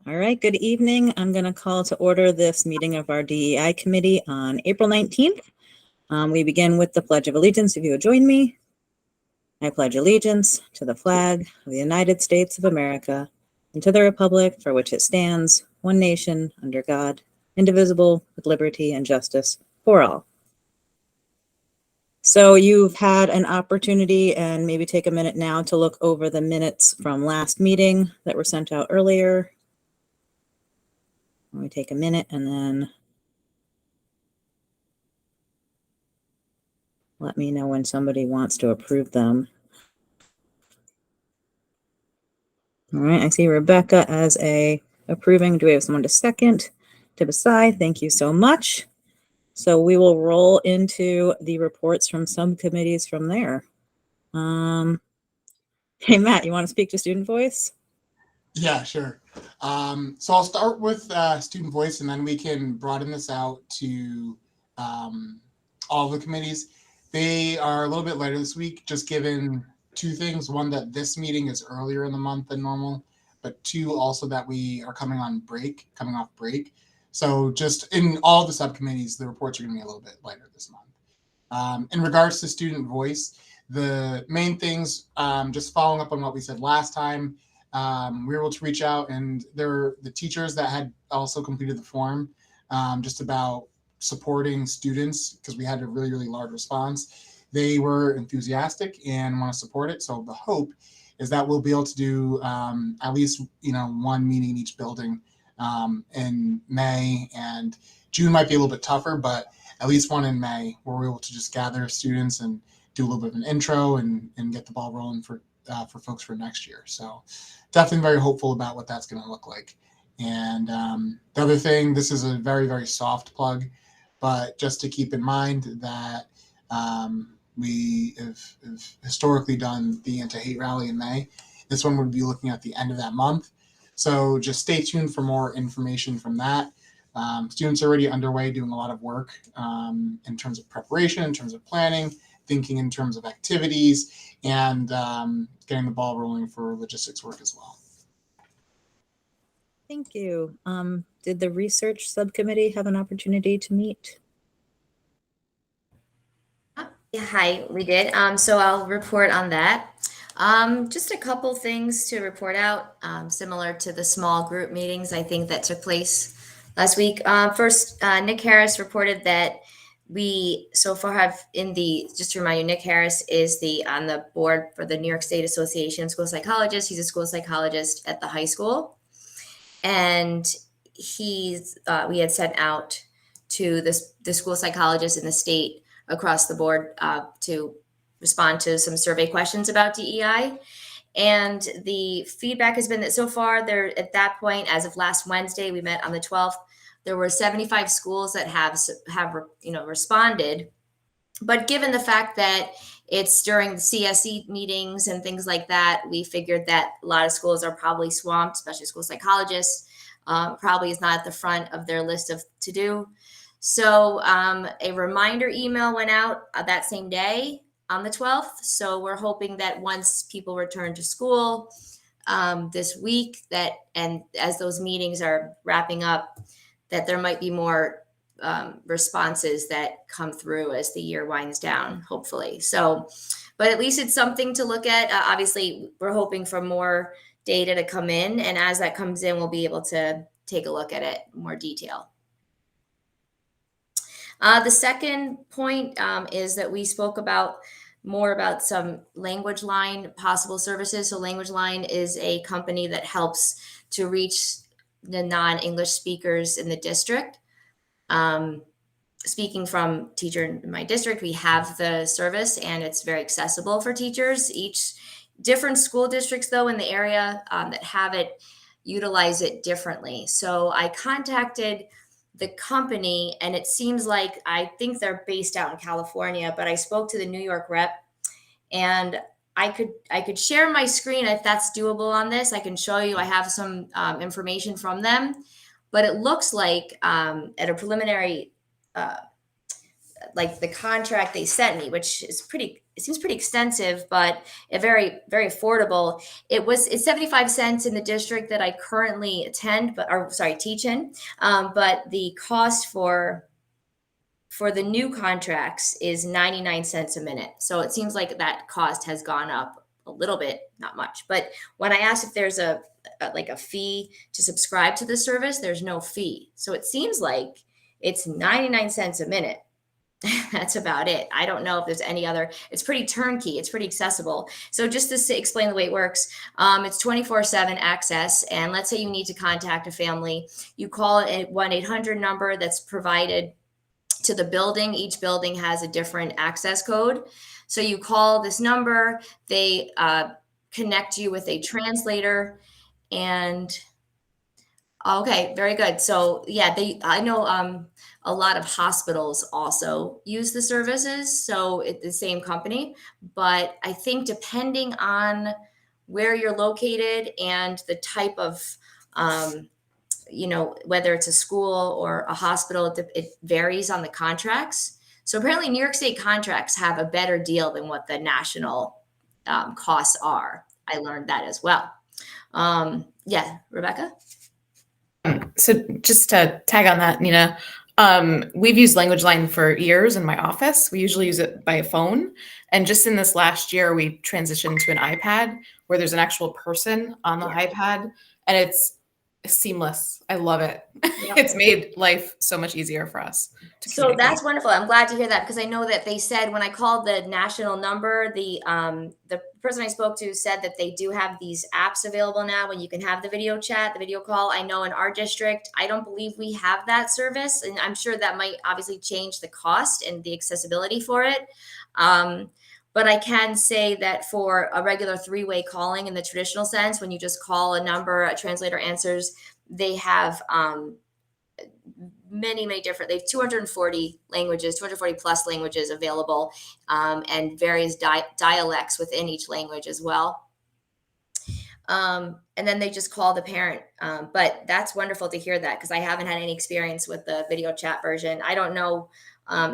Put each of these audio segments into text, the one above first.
All right, good evening. I'm going to call to order this meeting of our DEI Committee on April 19th. We begin with the Pledge of Allegiance. If you would join me. I pledge allegiance to the flag of the United States of America and to the republic for which it stands, one nation, under God, indivisible, with liberty and justice for all. So you've had an opportunity, and maybe take a minute now to look over the minutes from last meeting that were sent out earlier. Let me take a minute and then let me know when somebody wants to approve them. All right, I see Rebecca as approving. Do we have someone to second? To Basai, thank you so much. So we will roll into the reports from subcommittees from there. Hey, Matt, you want to speak to Student Voice? Yeah, sure. So I'll start with Student Voice, and then we can broaden this out to all the committees. They are a little bit later this week, just given two things. One, that this meeting is earlier in the month than normal, but two, also that we are coming off break. So just in all the subcommittees, the reports are going to be a little bit later this month. In regards to Student Voice, the main things, just following up on what we said last time, we were able to reach out, and the teachers that had also completed the form, just about supporting students, because we had a really, really large response. They were enthusiastic and want to support it. So the hope is that we'll be able to do at least one meeting in each building in May, and June might be a little bit tougher, but at least one in May, where we're able to just gather students and do a little bit of an intro and get the ball rolling for folks for next year. So definitely very hopeful about what that's going to look like. And the other thing, this is a very, very soft plug, but just to keep in mind that we have historically done the anti-hate rally in May. This one would be looking at the end of that month. So just stay tuned for more information from that. Students are already underway doing a lot of work in terms of preparation, in terms of planning, thinking in terms of activities, and getting the ball rolling for logistics work as well. Thank you. Did the research subcommittee have an opportunity to meet? Yeah, hi, we did. So I'll report on that. Just a couple things to report out, similar to the small group meetings I think that took place last week. First, Nick Harris reported that we so far have just to remind you, Nick Harris is on the board for the New York State Association of School Psychologists. He's a school psychologist at the high school. And we had sent out to the school psychologists in the state across the board to respond to some survey questions about DEI. And the feedback has been that so far there, at that point, as of last Wednesday, we met on the 12th, there were 75 schools that have responded. But given the fact that it's during the CSE meetings and things like that, we figured that a lot of schools are probably swamped, especially school psychologists, probably is not at the front of their list of to do. So a reminder email went out that same day on the 12th. So we're hoping that once people return to school this week, and as those meetings are wrapping up, that there might be more responses that come through as the year winds down, hopefully. So, but at least it's something to look at. Obviously, we're hoping for more data to come in. And as that comes in, we'll be able to take a look at it in more detail. The second point is that we spoke more about some Language Line possible services. So Language Line is a company that helps to reach the non-English speakers in the district. Speaking from teacher in my district, we have the service and it's very accessible for teachers. Each different school districts, though, in the area that have it utilize it differently. So I contacted the company, and it seems like I think they're based out in California, but I spoke to the New York rep, and I could share my screen if that's doable on this. I can show you. I have some information from them, but it looks like at a preliminary like the contract they sent me, which is it seems pretty extensive, but very, very affordable. It's 75 cents in the district that I currently teach in. But the cost for the new contracts is 99 cents a minute. So it seems like that cost has gone up a little bit, not much. But when I asked if there's a fee to subscribe to the service, there's no fee. So it seems like it's 99 cents a minute. That's about it. I don't know if there's any other. It's pretty turnkey. It's pretty accessible. So just to explain the way it works, it's 24/7 access. And let's say you need to contact a family, you call a 1-800 number that's provided to the building. Each building has a different access code. So you call this number, they connect you with a translator, and okay, very good. So yeah, I know a lot of hospitals also use the services, so it's the same company. But I think depending on where you're located and the type of, whether it's a school or a hospital, it varies on the contracts. So apparently New York State contracts have a better deal than what the national costs are. I learned that as well. Yeah, Rebecca? So just to tag on that, Nina, we've used Language Line for years in my office. We usually use it by phone. And just in this last year, we transitioned to an iPad where there's an actual person on the iPad, and it's seamless. I love it. Yep. It's made life so much easier for us. So that's wonderful. I'm glad to hear that, because I know that they said when I called the national number, the person I spoke to said that they do have these apps available now when you can have the video chat, the video call. I know in our district, I don't believe we have that service, and I'm sure that might obviously change the cost and the accessibility for it. But I can say that for a regular 3-way calling in the traditional sense, when you just call a number, a translator answers, they have many different, they have 240 languages, 240 plus languages available, and various dialects within each language as well. And then they just call the parent. But that's wonderful to hear that, because I haven't had any experience with the video chat version. I don't know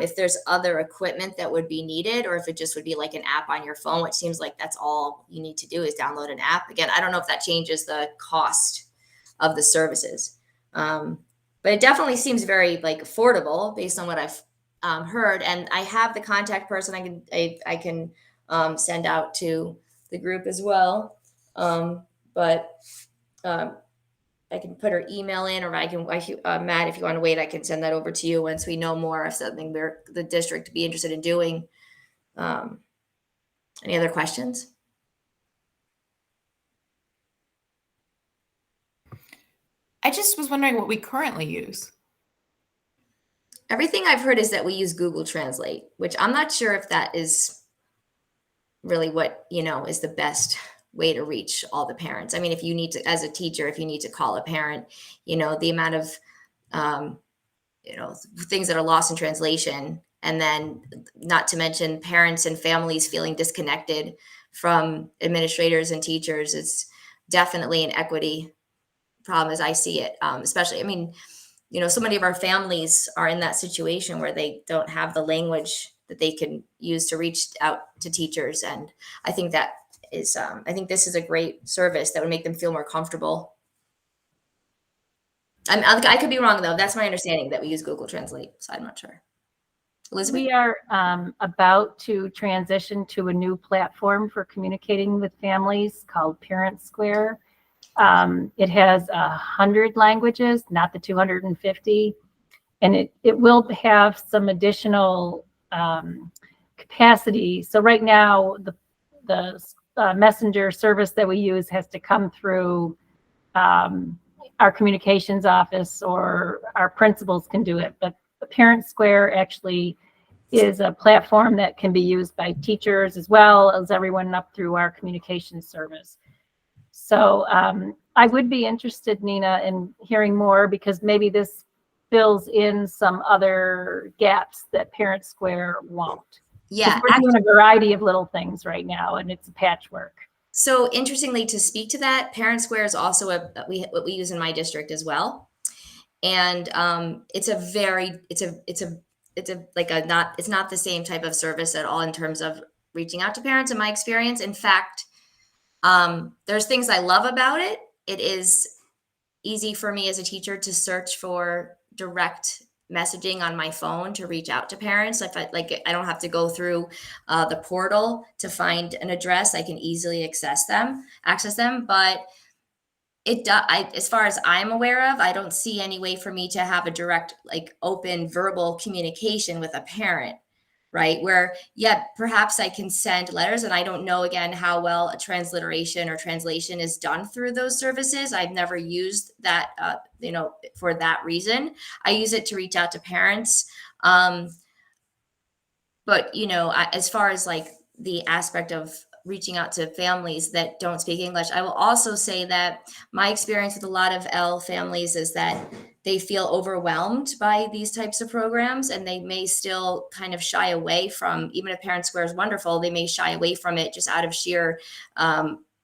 if there's other equipment that would be needed, or if it just would be like an app on your phone, which seems like that's all you need to do is download an app. Again, I don't know if that changes the cost of the services. But it definitely seems very affordable based on what I've heard. And I have the contact person I can send out to the group as well. But I can put her email in, or Matt, if you want to wait, I can send that over to you once we know more of something the district would be interested in doing. Any other questions? I just was wondering what we currently use. Everything I've heard is that we use Google Translate, which I'm not sure if that is really what, is the best way to reach all the parents. I mean, if you need to, as a teacher, if you need to call a parent, the amount of, things that are lost in translation, and then not to mention parents and families feeling disconnected from administrators and teachers, is definitely an equity problem as I see it. Especially, I mean, so many of our families are in that situation where they don't have the language that they can use to reach out to teachers. And I think that is, I think this is a great service that would make them feel more comfortable. I could be wrong though. That's my understanding, that we use Google Translate. So I'm not sure. Elizabeth? We are about to transition to a new platform for communicating with families called Parent Square. It has 100 languages, not the 250, and it will have some additional capacity. So right now, the messenger service that we use has to come through our communications office, or our principals can do it. But the Parent Square actually is a platform that can be used by teachers as well as everyone up through our communications service. So I would be interested, Nina, in hearing more, because maybe this fills in some other gaps that Parent Square won't. Yeah, we're doing a variety of little things right now, and it's a patchwork. So interestingly, to speak to that, Parent Square is also what we use in my district as well, and it's a it's not the same type of service at all in terms of reaching out to parents in my experience. In fact, there's things I love about it. It is easy for me as a teacher to search for direct messaging on my phone to reach out to parents. If I don't have to go through the portal to find an address. I can easily access them. But as far as I'm aware of, I don't see any way for me to have a direct, like, open verbal communication with a parent, right? Where, yeah, perhaps I can send letters, and I don't know, again, how well a transliteration or translation is done through those services. I've never used that, for that reason. I use it to reach out to parents. But, as far as like the aspect of reaching out to families that don't speak English, I will also say that my experience with a lot of L families is that they feel overwhelmed by these types of programs, and they may still kind of shy away from, even if Parent Square is wonderful, they may shy away from it just out of sheer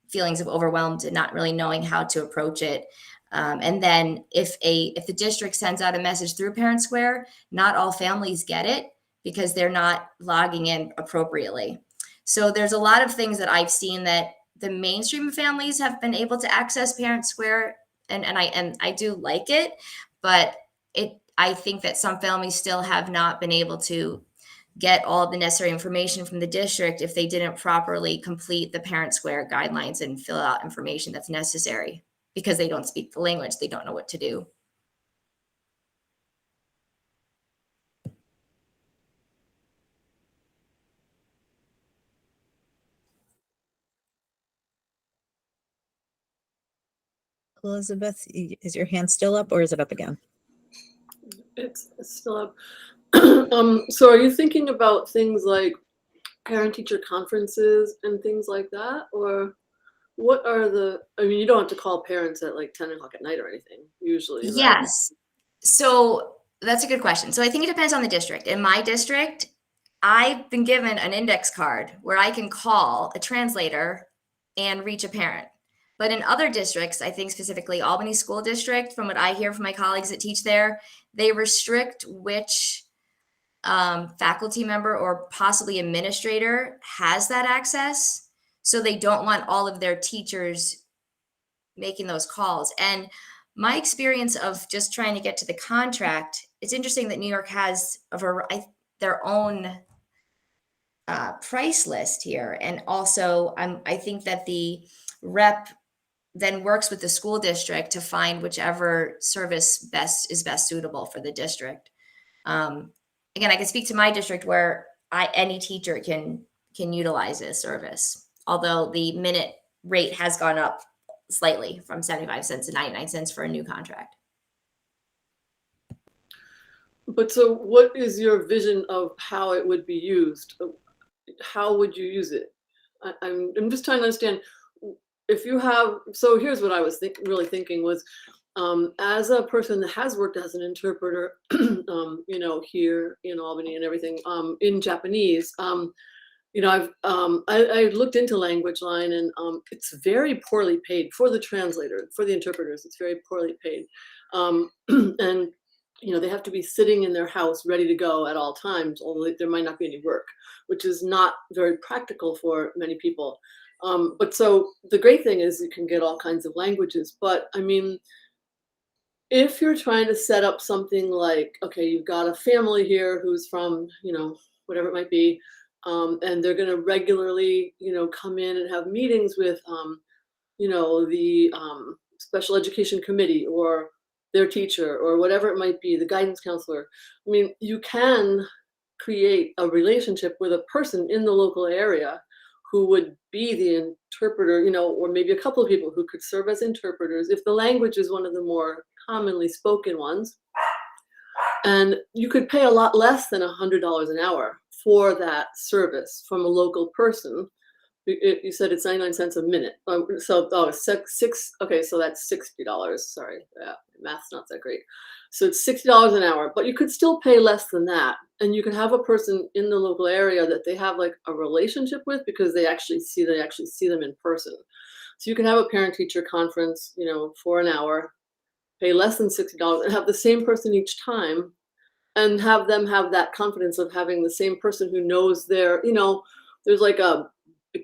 feelings of overwhelmed and not really knowing how to approach it. And then if the district sends out a message through Parent Square, not all families get it because they're not logging in appropriately. So there's a lot of things that I've seen that the mainstream families have been able to access Parent Square, and I do like it, but I think that some families still have not been able to get all the necessary information from the district if they didn't properly complete the Parent Square guidelines and fill out information that's necessary, because they don't speak the language, they don't know what to do. Elizabeth, is your hand still up or is it up again? It's still up. So are you thinking about things like parent-teacher conferences and things like that? Or what are you don't have to call parents at like 10 o'clock at night or anything, usually, right? Yes. So that's a good question. So I think it depends on the district. In my district, I've been given an index card where I can call a translator and reach a parent. But in other districts, I think specifically Albany School District, from what I hear from my colleagues that teach there, they restrict which faculty member or possibly administrator has that access. So they don't want all of their teachers making those calls. And my experience of just trying to get to the contract, it's interesting that New York has their own price list here. And also, I think that the rep then works with the school district to find whichever service is best suitable for the district. Again, I can speak to my district where any teacher can utilize this service, although the minute rate has gone up slightly from 75 cents to 99 cents for a new contract. But so what is your vision of how it would be used? How would you use it? I'm just trying to understand. If you have, so here's what I was really thinking was, as a person that has worked as an interpreter, here in Albany and everything, in Japanese, I looked into Language Line, and it's very poorly paid for the translator, for the interpreters. It's very poorly paid, and they have to be sitting in their house ready to go at all times, although there might not be any work, which is not very practical for many people. But so the great thing is you can get all kinds of languages. But I mean, if you're trying to set up something like, okay, you've got a family here who's from, whatever it might be, and they're going to regularly, come in and have meetings with, the special education committee or their teacher or whatever it might be, the guidance counselor. I mean, you can create a relationship with a person in the local area who would be the interpreter, or maybe a couple of people who could serve as interpreters if the language is one of the more commonly spoken ones. And you could pay a lot less than $100 an hour for that service from a local person. You said it's 99 cents a minute. Six. Okay, so that's $60. Sorry, math's not that great. So it's $60 an hour, but you could still pay less than that. And you can have a person in the local area that they have like a relationship with because they actually see them in person. So you can have a parent-teacher conference, for an hour, pay less than $60 and have the same person each time. and have them have that confidence of having the same person who knows their, there's like a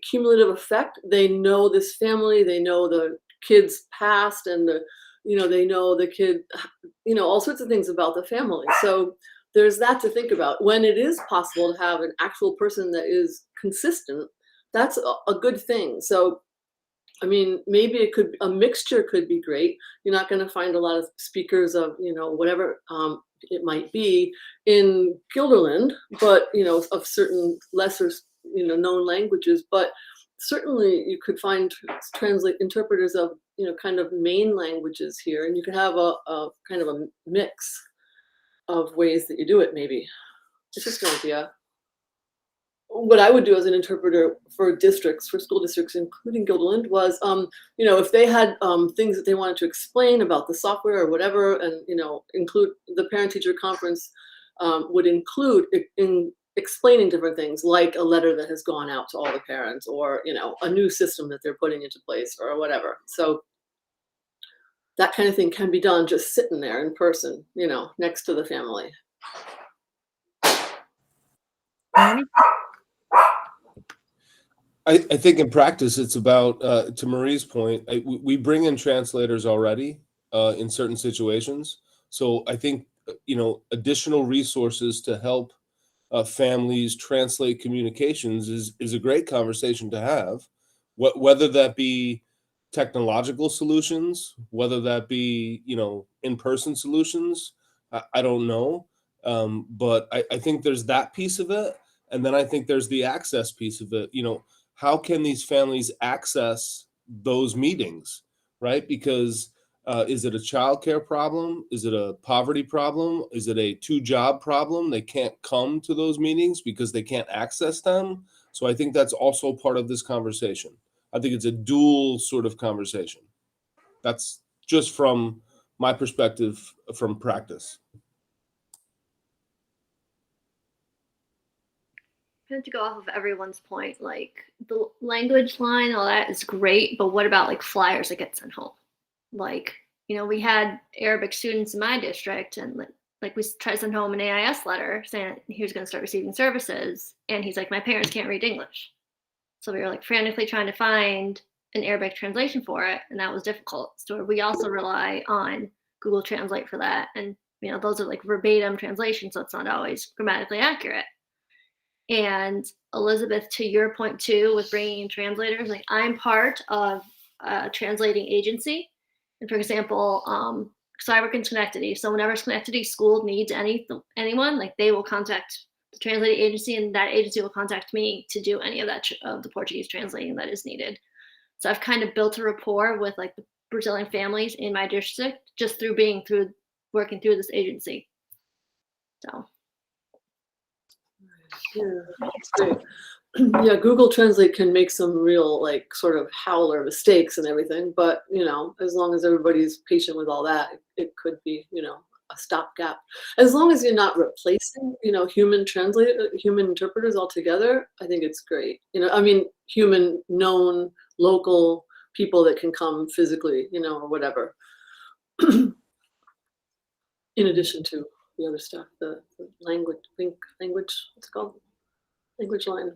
cumulative effect. They know this family, they know the kid's past, and they know the kid, all sorts of things about the family. So there's that to think about. When it is possible to have an actual person that is consistent, that's a good thing. So, I mean, maybe a mixture could be great. You're not going to find a lot of speakers of, whatever it might be in Guilderland, but, of certain lesser, known languages. But certainly you could find interpreters of, kind of main languages here. And you could have a kind of a mix of ways that you do it, maybe. It's just an idea. What I would do as an interpreter for school districts, including Guilderland, was, if they had things that they wanted to explain about the software or whatever, and, include the parent-teacher conference would include in explaining different things, like a letter that has gone out to all the parents, or, a new system that they're putting into place, or whatever. So that kind of thing can be done just sitting there in person, next to the family. I think in practice, it's about, to Marie's point, we bring in translators already in certain situations. So I think, additional resources to help families translate communications is a great conversation to have, whether that be technological solutions, whether that be, in-person solutions, I don't know. But I think there's that piece of it. And then I think there's the access piece of it. How can these families access those meetings, right? Because is it a childcare problem? Is it a poverty problem? Is it a two-job problem? They can't come to those meetings because they can't access them. So I think that's also part of this conversation. I think it's a dual sort of conversation. That's just from my perspective from practice. To go off of everyone's point, like the language line, all that is great, but what about like flyers that get sent home? Like, we had Arabic students in my district, and like we tried to send home an AIS letter saying he was going to start receiving services, and he's like, my parents can't read English. So we were like frantically trying to find an Arabic translation for it, and that was difficult. So we also rely on Google Translate for that, and those are like verbatim translations, so it's not always grammatically accurate. And Elizabeth, to your point too, with bringing in translators, like I'm part of a translating agency. And for example, so I work in Schenectady. So whenever Schenectady school needs anyone, like they will contact the translating agency, and that agency will contact me to do any of that of the Portuguese translating that is needed. So I've kind of built a rapport with like the Brazilian families in my district just through working through this agency. So. Yeah, that's great. Yeah, Google Translate can make some real like sort of howler mistakes and everything, but as long as everybody's patient with all that, it could be a stopgap. As long as you're not replacing human interpreters altogether, I think it's great. Human known local people that can come physically, or whatever. In addition to the other stuff, the language, what's it called? Language line.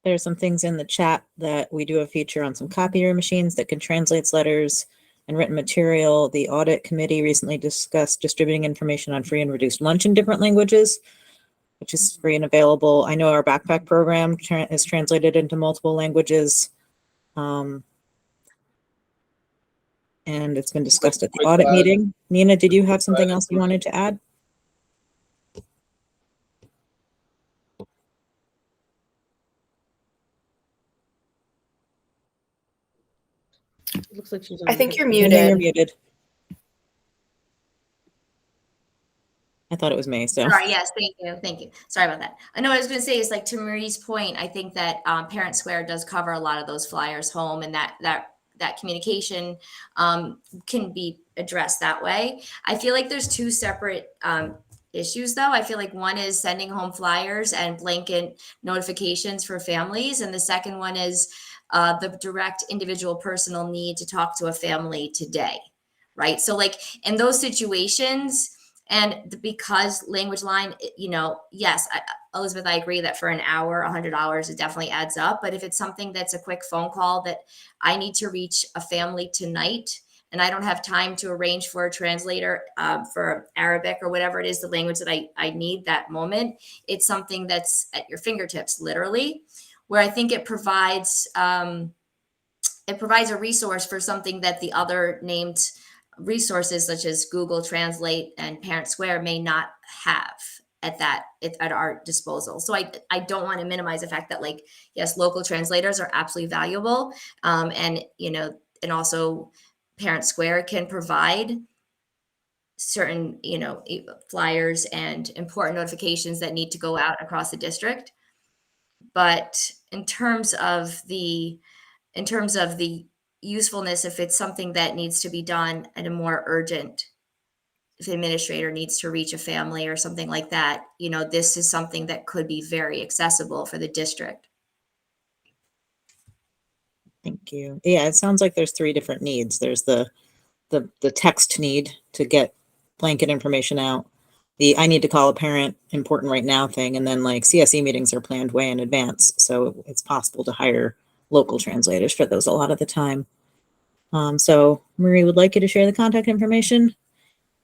There's some things in the chat that we do a feature on some copier machines that can translate letters and written material. The audit committee recently discussed distributing information on free and reduced lunch in different languages, which is free and available. I know our backpack program is translated into multiple languages. And it's been discussed at the audit meeting. Nina, did you have something else you wanted to add? Looks like she's. I think you're Nina, muted. you're muted. I thought it was me. So Sorry, yes, thank you. Sorry about that. I know what I was going to say is like to Marie's point, I think that Parent Square does cover a lot of those flyers home, and that communication can be addressed that way. I feel like there's two separate issues though. I feel like one is sending home flyers and blanket notifications for families. And the second one is the direct individual personal need to talk to a family today, right? So like in those situations, And because language line, yes, Elizabeth, I agree that for an hour, $100, it definitely adds up. But if it's something that's a quick phone call that I need to reach a family tonight, and I don't have time to arrange for a translator for Arabic or whatever it is, the language that I need that moment, it's something that's at your fingertips, literally, where I think it provides a resource for something that the other named resources such as Google Translate and Parent Square may not have at our disposal. So I don't want to minimize the fact that, like, yes, local translators are absolutely valuable. And also Parent Square can provide certain, flyers and important notifications that need to go out across the district. But in terms of the usefulness, if it's something that needs to be done at a more urgent, if the administrator needs to reach a family or something like that, this is something that could be very accessible for the district. Thank you. Yeah, it sounds like there's 3 different needs. There's the text need to get blanket information out, the I need to call a parent important right now thing, and then like CSE meetings are planned way in advance, so it's possible to hire local translators for those a lot of the time. So Marie would like you to share the contact information,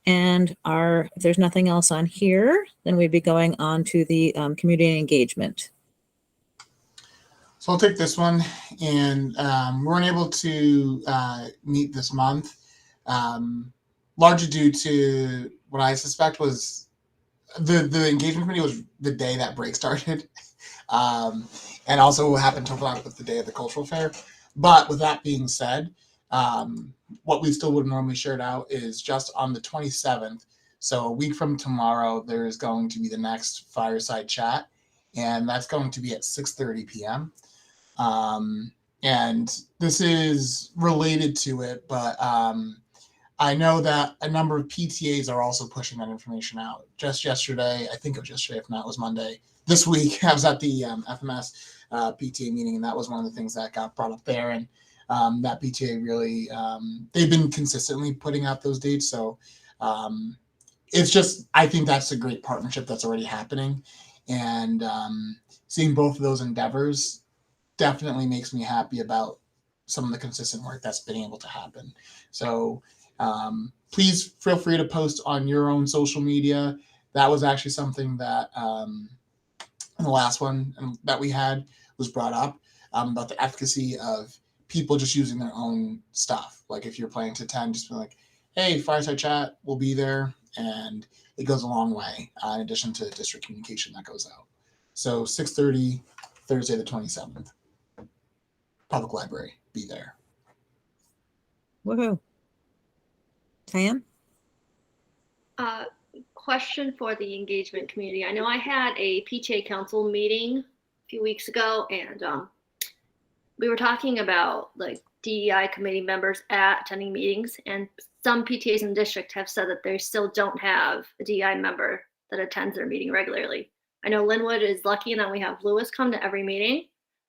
and if there's nothing else on here, then we'd be going on to the community engagement. So I'll take this one, and we weren't able to meet this month, largely due to what I suspect was the engagement committee was the day that break started, and also happened to overlap with the day of the cultural fair. But with that being said, what we still would have normally shared out is just on the 27th. So a week from tomorrow, there is going to be the next fireside chat, and that's going to be at 6:30 p.m. And this is related to it, but I know that a number of PTAs are also pushing that information out. Just yesterday, I think it was yesterday, if not, it was Monday. This week, I was at the FMS PTA meeting, and that was one of the things that got brought up there. And that PTA really, they've been consistently putting out those dates. So it's just, I think that's a great partnership that's already happening. And seeing both of those endeavors definitely makes me happy about some of the consistent work that's been able to happen. So please feel free to post on your own social media. That was actually something that in the last one that we had was brought up about the efficacy of people just using their own stuff. Like if you're planning to attend, just be like, hey, fireside chat, we'll be there. And it goes a long way in addition to district communication that goes out. So 6:30, Thursday the 27th. Public Library, be there. Woohoo. Diane? Question for the engagement community. I know I had a PTA council meeting a few weeks ago, and we were talking about like DEI committee members attending meetings, and some PTAs in the district have said that they still don't have a DEI member that attends their meeting regularly. I know Linwood is lucky in that we have Lewis come to every meeting,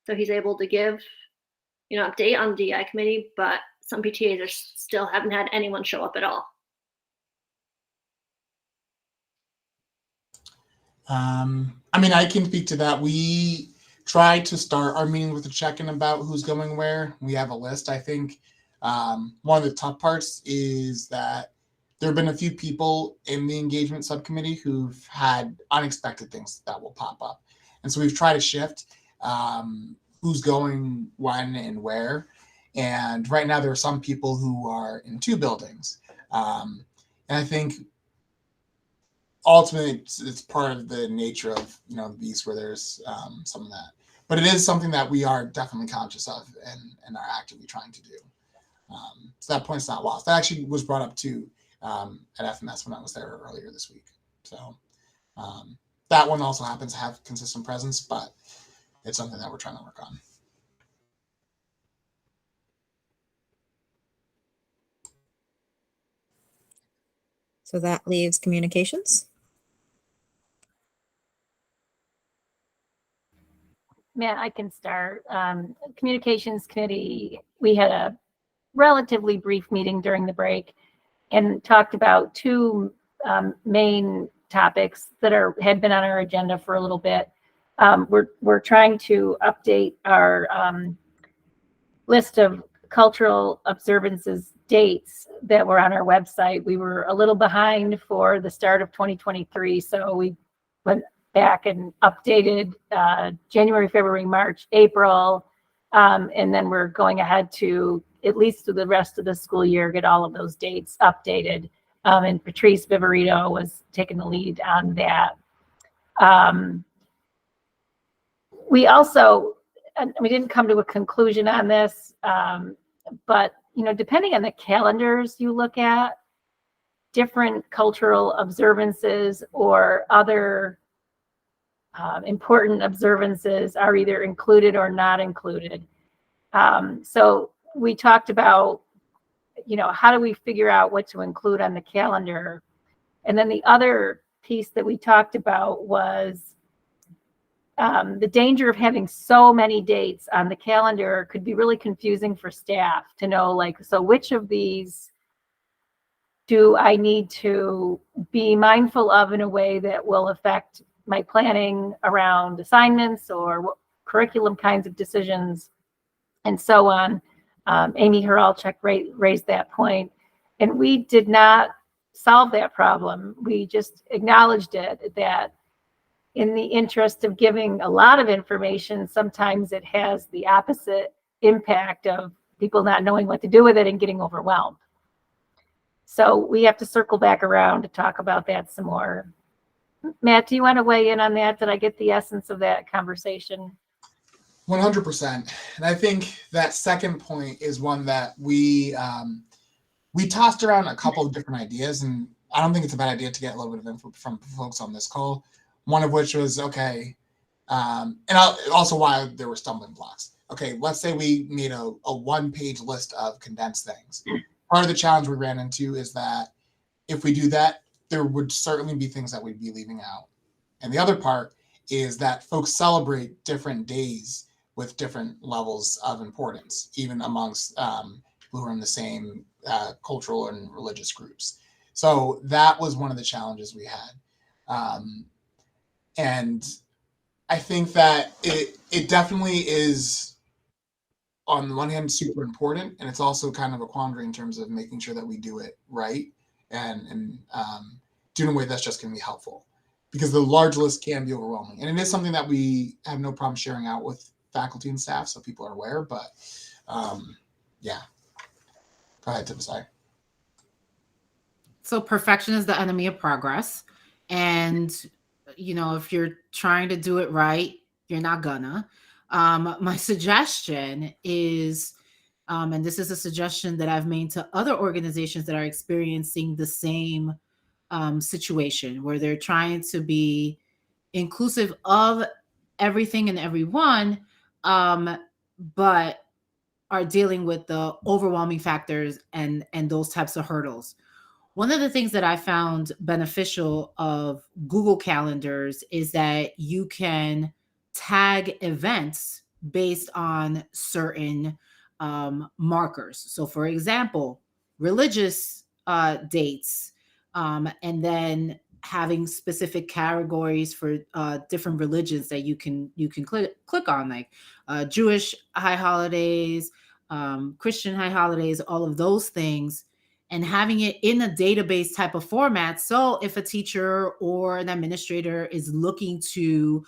so he's able to give update on the DEI committee, but some PTAs still haven't had anyone show up at all. I mean, I can speak to that. We try to start our meeting with a check-in about who's going where. We have a list, I think. One of the tough parts is that there have been a few people in the engagement subcommittee who've had unexpected things that will pop up. And so we've tried to shift who's going when and where. And right now there are some people who are in 2 buildings. And I think ultimately it's part of the nature of the beast where there's some of that. But it is something that we are definitely conscious of and are actively trying to do. So that point's not lost. That actually was brought up too at FMS when I was there earlier this week. So that one also happens to have consistent presence, but it's something that we're trying to work on. So that leaves communications. Yeah, I can start. Communications committee, we had a relatively brief meeting during the break and talked about 2 main topics that had been on our agenda for a little bit. We're trying to update our list of cultural observances dates that were on our website. We were a little behind for the start of 2023, so we went back and updated January, February, March, April, and then we're going ahead to, at least through the rest of the school year, get all of those dates updated. And Patrice Viverito was taking the lead on that. We also, and we didn't come to a conclusion on this, but depending on the calendars you look at, different cultural observances or other important observances are either included or not included. So we talked about, how do we figure out what to include on the calendar? And then the other piece that we talked about was the danger of having so many dates on the calendar could be really confusing for staff to know, so which of these do I need to be mindful of in a way that will affect my planning around assignments or curriculum kinds of decisions and so on. Amy Heralchuk raised that point, and we did not solve that problem. We just acknowledged it, that in the interest of giving a lot of information, sometimes it has the opposite impact of people not knowing what to do with it and getting overwhelmed. So we have to circle back around to talk about that some more. Matt, do you want to weigh in on that? Did I get the essence of that conversation? 100%. And I think that second point is one that we tossed around a couple of different ideas, and I don't think it's a bad idea to get a little bit of info from folks on this call. One of which was, okay, and also why there were stumbling blocks. Okay, let's say we made a one-page list of condensed things. Part of the challenge we ran into is that if we do that, there would certainly be things that we'd be leaving out. And the other part is that folks celebrate different days with different levels of importance, even amongst people who are in the same cultural and religious groups. So that was one of the challenges we had. And I think that it definitely is, on the one hand, super important, and it's also kind of a quandary in terms of making sure that we do it right and do it in a way that's just going to be helpful, because the large list can be overwhelming, and it is something that we have no problem sharing out with faculty and staff so people are aware. But yeah, go ahead, Tiffany. So perfection is the enemy of progress, and if you're trying to do it right, you're not gonna. My suggestion is, and this is a suggestion that I've made to other organizations that are experiencing the same situation, where they're trying to be inclusive of everything and everyone, but are dealing with the overwhelming factors and those types of hurdles. One of the things that I found beneficial of Google Calendars is that you can tag events based on certain markers. So for example, religious dates, and then having specific categories for different religions that you can click on, like Jewish high holidays, Christian high holidays, all of those things, and having it in a database type of format. So if a teacher or an administrator is looking to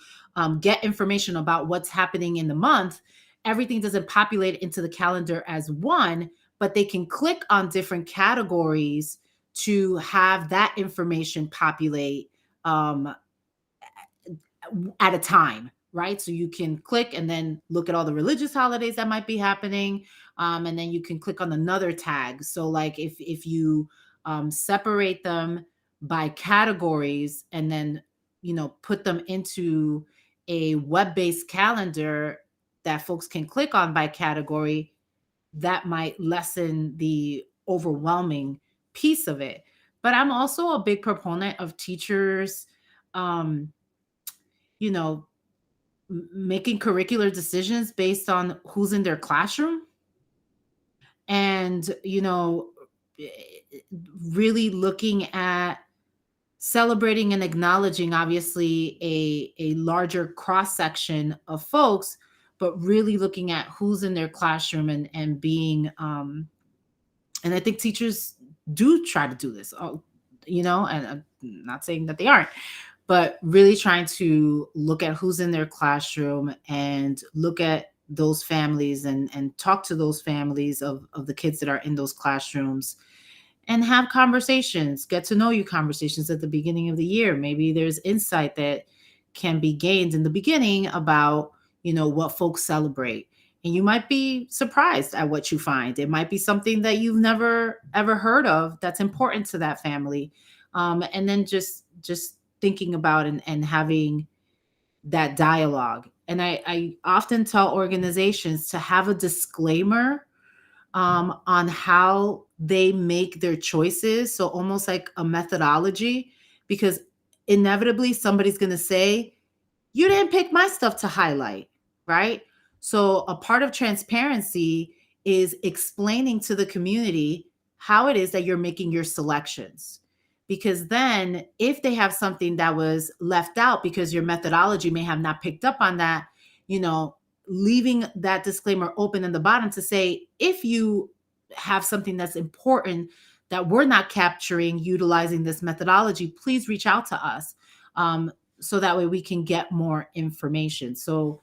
get information about what's happening in the month, everything doesn't populate into the calendar as one, but they can click on different categories to have that information populate at a time, right? So you can click and then look at all the religious holidays that might be happening. And then you can click on another tag. So like if you separate them by categories and then, put them into a web-based calendar that folks can click on by category, that might lessen the overwhelming piece of it. But I'm also a big proponent of teachers, making curricular decisions based on who's in their classroom, and really looking at celebrating and acknowledging obviously a larger cross section of folks, but really looking at who's in their classroom and being and I think teachers do try to do this, and I'm not saying that they aren't, but really trying to look at who's in their classroom and look at those families and talk to those families of the kids that are in those classrooms and have conversations, get to know you conversations at the beginning of the year. Maybe there's insight that can be gained in the beginning about, what folks celebrate. And you might be surprised at what you find. It might be something that you've never ever heard of that's important to that family. And then just thinking about and having that dialogue. And I often tell organizations to have a disclaimer on how they make their choices. So almost like a methodology, because inevitably somebody's going to say, you didn't pick my stuff to highlight, right? So a part of transparency is explaining to the community how it is that you're making your selections. Because then if they have something that was left out because your methodology may have not picked up on that, leaving that disclaimer open in the bottom to say, if you have something that's important that we're not capturing utilizing this methodology, please reach out to us. So that way we can get more information. So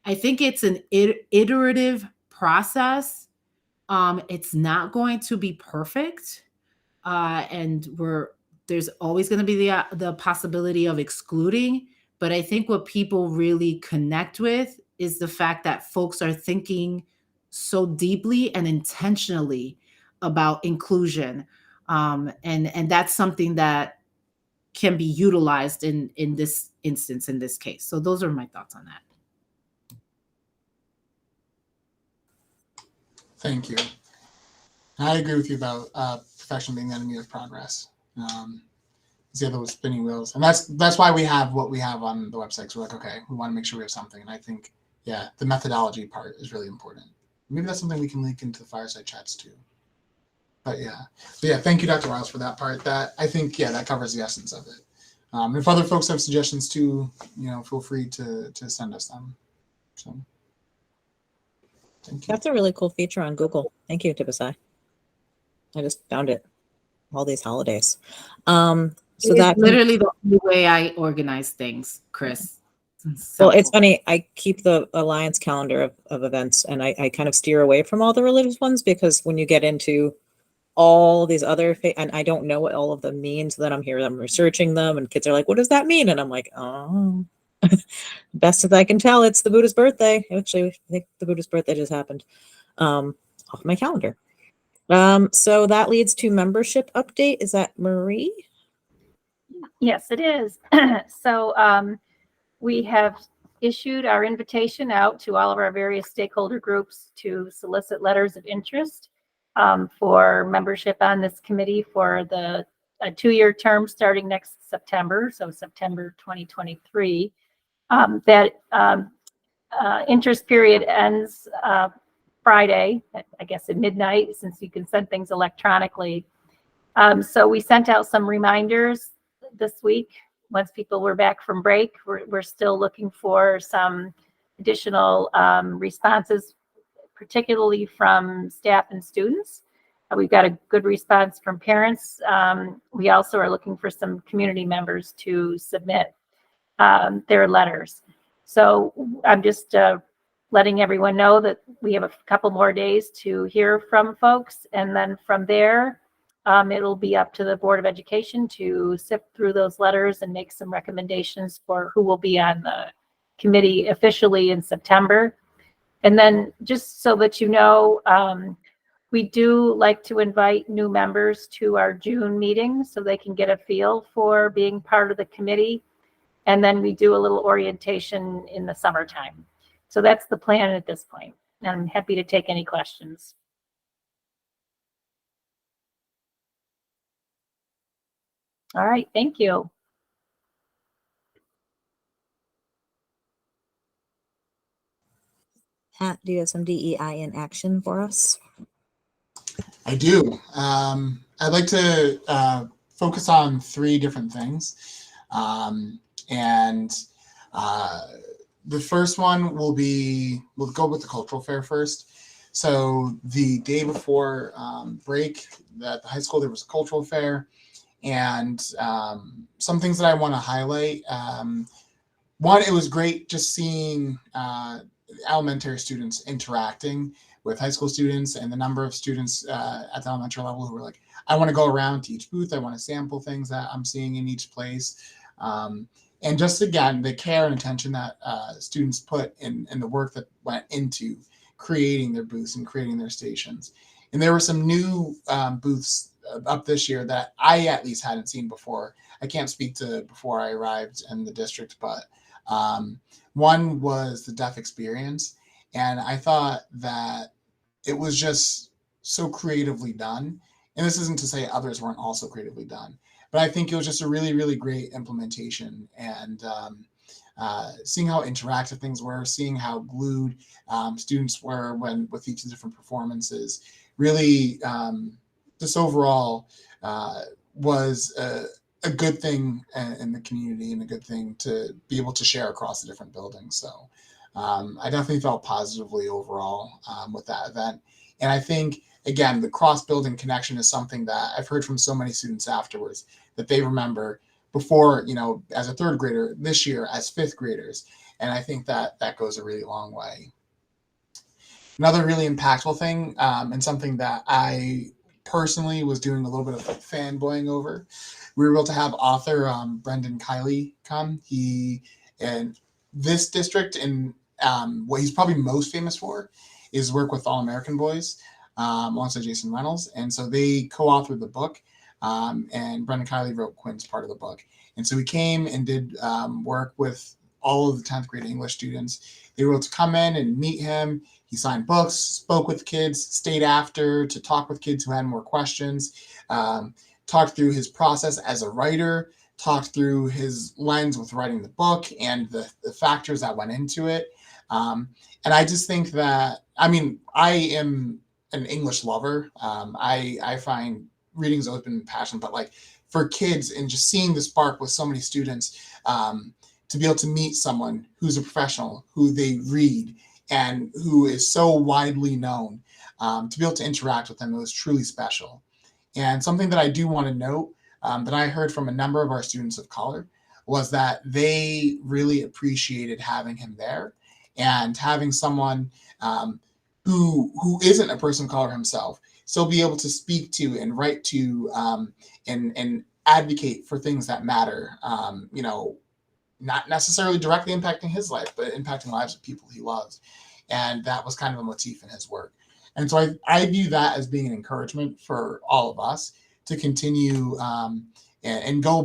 I think it's an iterative process. It's not going to be perfect. And there's always going to be the possibility of excluding. But I think what people really connect with is the fact that folks are thinking so deeply and intentionally about inclusion. And that's something that can be utilized in this instance, in this case. So those are my thoughts on that. Thank you. I agree with you about perfection being the enemy of progress. It's the other with spinning wheels, and that's why we have what we have on the website. So we're like, okay, we want to make sure we have something, and I think, yeah, the methodology part is really important. Maybe that's something we can link into the fireside chats too. But yeah, thank you, Dr. Wiles, for that part. That I think, that covers the essence of it. If other folks have suggestions too, feel free to send us them. So, thank you. That's a really cool feature on Google. Thank you, Tibisai. I just found it all these holidays. So that's literally the only way I organize things, Chris. Well, it's funny. I keep the Alliance calendar of events, and I kind of steer away from all the religious ones, because when you get into all these other and I don't know what all of them mean, so then I'm researching them, and kids are like, what does that mean? And I'm like, oh, best as I can tell, it's the Buddha's birthday. Actually, I think the Buddha's birthday just happened off my calendar. So that leads to membership update. Is that Marie? Yes, it is. So we have issued our invitation out to all of our various stakeholder groups to solicit letters of interest for membership on this committee for a 2-year term starting next September, so September 2023. That interest period ends Friday, I guess at midnight, since you can send things electronically. So we sent out some reminders this week. Once people were back from break, we're still looking for some additional responses, particularly from staff and students. We've got a good response from parents. We also are looking for some community members to submit their letters. So I'm just letting everyone know that we have a couple more days to hear from folks. And then from there, it'll be up to the Board of Education to sift through those letters and make some recommendations for who will be on the committee officially in September. And then just so that you know, we do like to invite new members to our June meeting so they can get a feel for being part of the committee. And then we do a little orientation in the summertime. So that's the plan at this point. And I'm happy to take any questions. All right, thank you. Pat, do you have some DEI in action for us? I do. I'd like to focus on 3 different things. And the first one will be, we'll go with the cultural fair first. So the day before break at the high school, there was a cultural fair. And some things that I want to highlight. One, it was great just seeing elementary students interacting with high school students, and the number of students at the elementary level who were like, I want to go around to each booth. I want to sample things that I'm seeing in each place. And just again, the care and attention that students put in the work that went into creating their booths and creating their stations. And there were some new booths up this year that I at least hadn't seen before. I can't speak to before I arrived in the district, but one was the deaf experience. And I thought that it was just so creatively done. And this isn't to say others weren't also creatively done, but I think it was just a really, really great implementation. And seeing how interactive things were, seeing how glued students were with each of the different performances, really just overall was a good thing in the community and a good thing to be able to share across the different buildings. So I definitely felt positively overall with that event. And I think, again, the cross-building connection is something that I've heard from so many students afterwards that they remember before, as a 3rd grader, this year as 5th graders. And I think that goes a really long way. Another really impactful thing, and something that I personally was doing a little bit of fanboying over, we were able to have author Brendan Kiley come. He, in this district, and what he's probably most famous for is work with All American Boys alongside Jason Reynolds. And so they co-authored the book, and Brendan Kiley wrote Quinn's part of the book. And so he came and did work with all of the 10th grade English students. They were able to come in and meet him. He signed books, spoke with kids, stayed after to talk with kids who had more questions, talked through his process as a writer, talked through his lens with writing the book and the factors that went into it. And I just think that, I am an English lover. I find reading's always been passion, but like for kids and just seeing the spark with so many students, to be able to meet someone who's a professional, who they read, and who is so widely known, to be able to interact with them, it was truly special. And something that I do want to note that I heard from a number of our students of color was that they really appreciated having him there and having someone who isn't a person of color himself still be able to speak to and write to and advocate for things that matter, not necessarily directly impacting his life, but impacting lives of people he loves. And that was kind of a motif in his work. And so I view that as being an encouragement for all of us to continue and go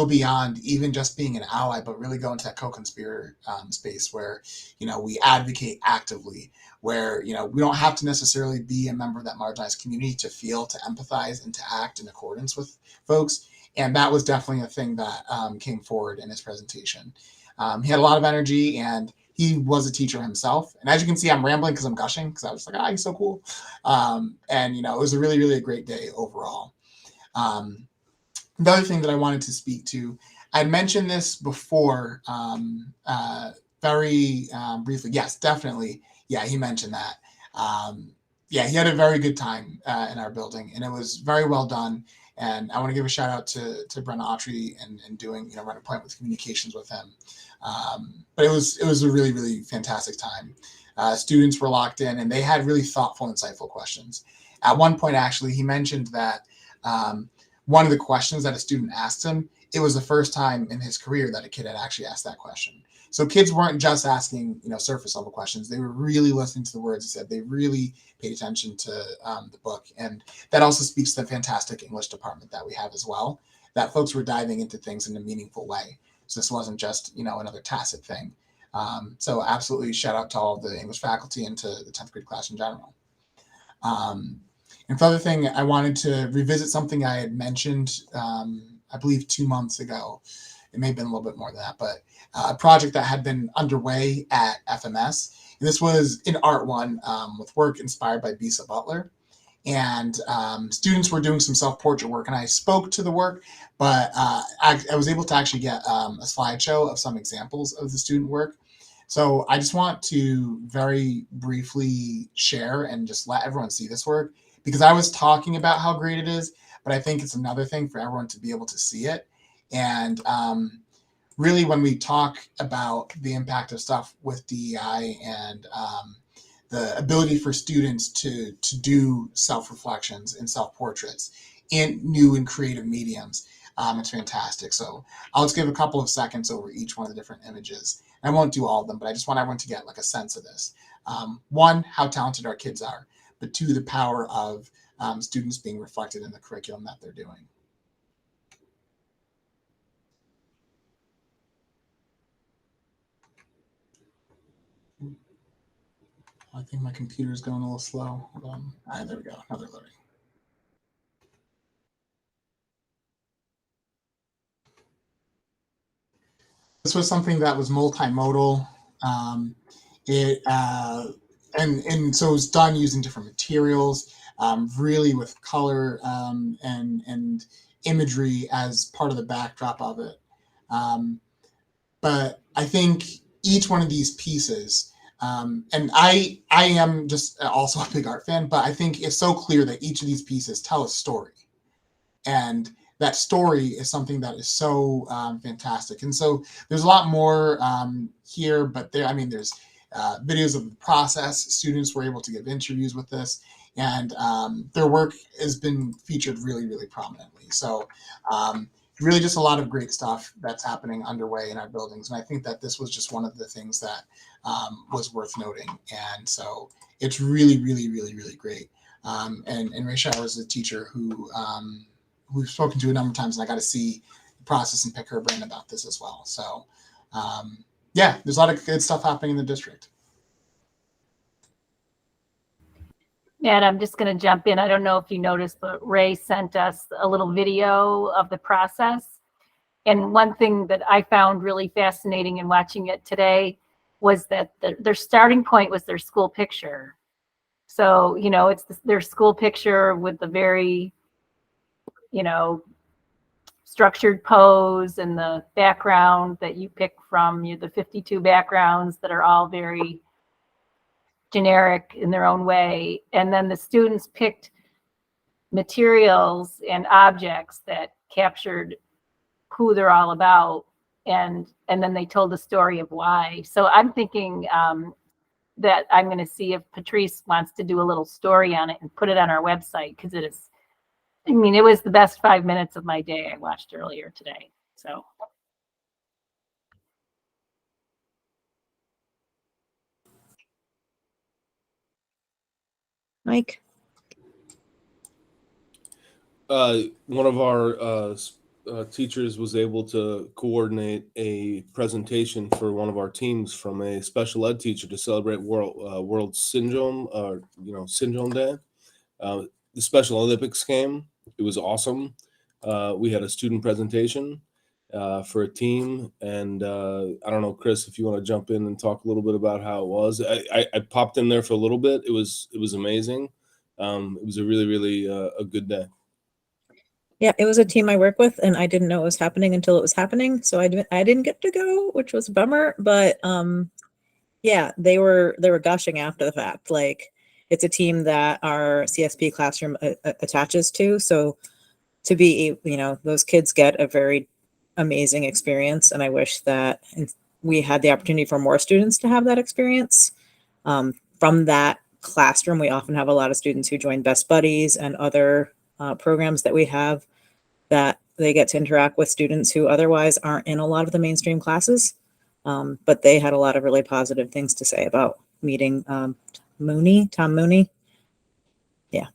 beyond even just being an ally, but really go into that co-conspirator space where, we advocate actively, where, we don't have to necessarily be a member of that marginalized community to feel, to empathize, and to act in accordance with folks. And that was definitely a thing that came forward in his presentation. He had a lot of energy, and he was a teacher himself. And as you can see, I'm rambling because I'm gushing because I was like, he's so cool. And, it was a really, really a great day overall. The other thing that I wanted to speak to, I mentioned this before very briefly. Yes, definitely. Yeah, he mentioned that. He had a very good time in our building, and it was very well done. And I want to give a shout out to Brenna Autry and doing, run a point with communications with him. But it was a really, really fantastic time. Students were locked in, and they had really thoughtful, insightful questions. At one point, actually, he mentioned that one of the questions that a student asked him, it was the first time in his career that a kid had actually asked that question. So kids weren't just asking, surface level questions. They were really listening to the words he said. They really paid attention to the book. And that also speaks to the fantastic English department that we have as well, that folks were diving into things in a meaningful way. So this wasn't just, another tacit thing. So absolutely shout out to all of the English faculty and to the 10th grade class in general. And for the other thing, I wanted to revisit something I had mentioned, I believe 2 months ago. It may have been a little bit more than that, but a project that had been underway at FMS. And this was in Art 1 with work inspired by Bisa Butler. and students were doing some self-portrait work, and I spoke to the work, but I was able to actually get a slideshow of some examples of the student work. So I just want to very briefly share and just let everyone see this work, because I was talking about how great it is, but I think it's another thing for everyone to be able to see it. And really, when we talk about the impact of stuff with DEI and the ability for students to do self-reflections and self-portraits in new and creative mediums, it's fantastic. So I'll just give a couple of seconds over each one of the different images. I won't do all of them, but I just want everyone to get like a sense of this. One, how talented our kids are, but two, the power of students being reflected in the curriculum that they're doing. I think my computer's going a little slow. Hold on. All right, there we go. Now they're loading. This was something that was multimodal. And so it was done using different materials, really with color and imagery as part of the backdrop of it. But I think each one of these pieces, and I am just also a big art fan, but I think it's so clear that each of these pieces tell a story. And that story is something that is so fantastic. And so there's a lot more here, but there's videos of the process. Students were able to give interviews with this, and their work has been featured really, really prominently. So really just a lot of great stuff that's happening underway in our buildings. And I think that this was just one of the things that was worth noting. And so it's really, really, really, really great. And Raysha is a teacher who we've spoken to a number of times, and I got to see the process and pick her brain about this as well. So yeah, there's a lot of good stuff happening in the district. And I'm just going to jump in. I don't know if you noticed, but Ray sent us a little video of the process. And one thing that I found really fascinating in watching it today was that their starting point was their school picture. So, it's their school picture with the very, structured pose and the background that you pick from, the 52 backgrounds that are all very generic in their own way. And then the students picked materials and objects that captured who they're all about. And then they told the story of why. So I'm thinking that I'm going to see if Patrice wants to do a little story on it and put it on our website, because it was the best 5 minutes of my day I watched earlier today. So. Mike? One of our teachers was able to coordinate a presentation for one of our teams from a special ed teacher to celebrate World Syndrome, Syndrome Day. The Special Olympics game. It was awesome. We had a student presentation for a team, and I don't know, Chris, if you want to jump in and talk a little bit about how it was. I popped in there for a little bit. It was amazing. It was a really, really a good day. Yeah, it was a team I work with, and I didn't know it was happening until it was happening. So I didn't get to go, which was a bummer. But yeah, they were gushing after the fact. Like, it's a team that our CSP classroom attaches to. So to be, those kids get a very amazing experience, and I wish that we had the opportunity for more students to have that experience. From that classroom, we often have a lot of students who join Best Buddies and other programs that we have, that they get to interact with students who otherwise aren't in a lot of the mainstream classes. But they had a lot of really positive things to say about meeting Tom Mooney. Yeah.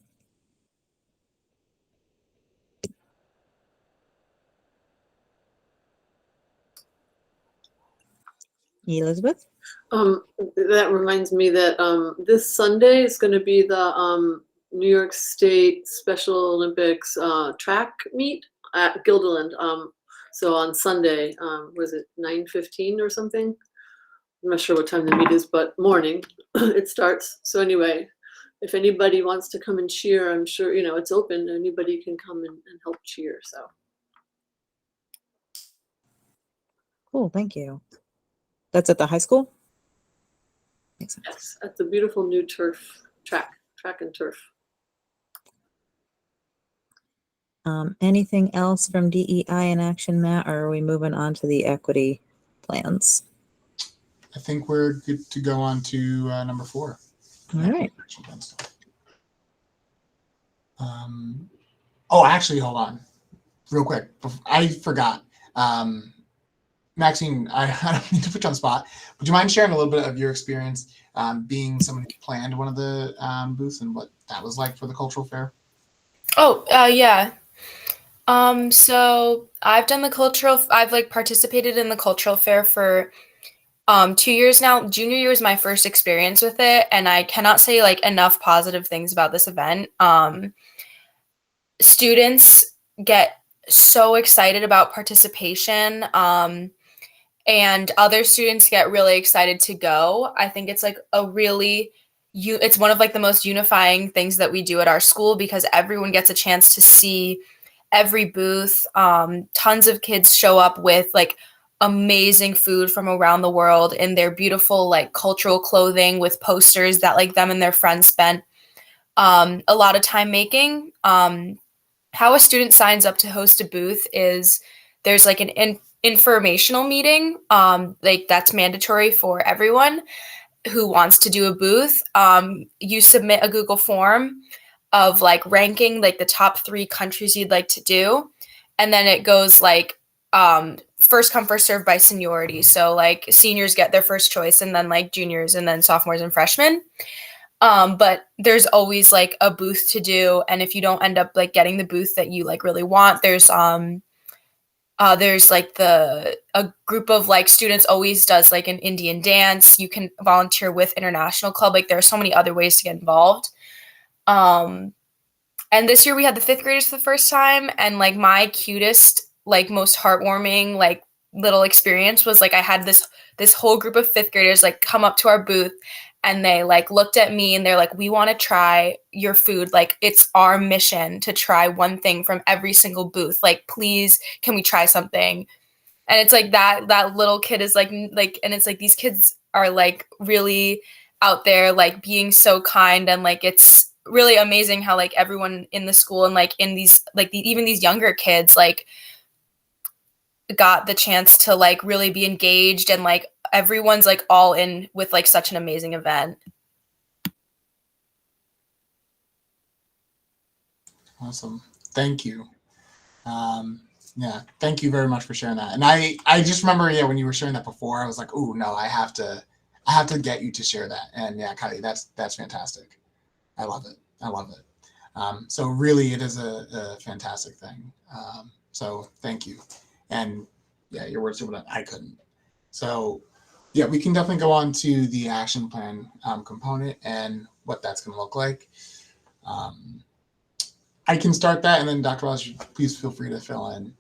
Elizabeth? That reminds me that this Sunday is going to be the New York State Special Olympics track meet at Guilderland. So on Sunday, was it 9:15 or something? I'm not sure what time the meet is, but morning it starts. So anyway, if anybody wants to come and cheer, I'm sure, it's open. Anybody can come and help cheer. So Cool, thank you. That's at the high school? Makes sense. yes, at the beautiful new track and turf. Anything else from DEI in action, Matt, or are we moving on to the equity plans? I think we're good to go on to number 4. All right. Oh, actually, hold on, real quick. I forgot. Maxine, I don't mean to put you on the spot. Would you mind sharing a little bit of your experience being someone who planned one of the booths and what that was like for the cultural fair? Oh, yeah. So I've participated in the cultural fair for 2 years now. Junior year was my first experience with it, and I cannot say enough positive things about this event. Students get so excited about participation, and other students get really excited to go. I think it's it's one of the most unifying things that we do at our school, because everyone gets a chance to see every booth. Tons of kids show up with amazing food from around the world in their beautiful cultural clothing with posters that them and their friends spent a lot of time making. How a student signs up to host a booth is there's an informational meeting that's mandatory for everyone who wants to do a booth. You submit a Google form of ranking the top 3 countries you'd like to do, and then it goes first come first serve by seniority. So seniors get their first choice, and then juniors, and then sophomores and freshmen. But there's always a booth to do, and if you don't end up getting the booth that you really want, there's a group of students always does an Indian dance. You can volunteer with International Club. There are so many other ways to get involved. And this year we had the 5th graders for the first time, and my cutest, most heartwarming little experience was I had this whole group of 5th graders come up to our booth, and they looked at me and they're we want to try your food. It's our mission to try one thing from every single booth. Please, can we try something? And it's that little kid is and it's these kids are really out there being so kind, and it's really amazing how everyone in the school and in these even these younger kids got the chance to really be engaged, and everyone's all in with such an amazing event. Awesome. Thank you. Yeah, thank you very much for sharing that. And I just remember, when you were sharing that before, I was like, oh no, I have to get you to share that. And yeah, Kylie, that's fantastic. I love it. So really it is a fantastic thing. So thank you. And yeah, your words are what I couldn't. So yeah, we can definitely go on to the action plan component and what that's going to look like. I can start that, and then Dr. Wells, please feel free to fill in.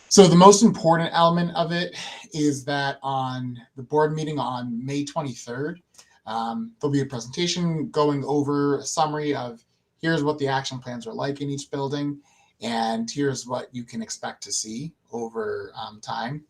So the most important element of it is that on the board meeting on May 23rd, there'll be a presentation going over a summary of here's what the action plans are like in each building, and here's what you can expect to see over time.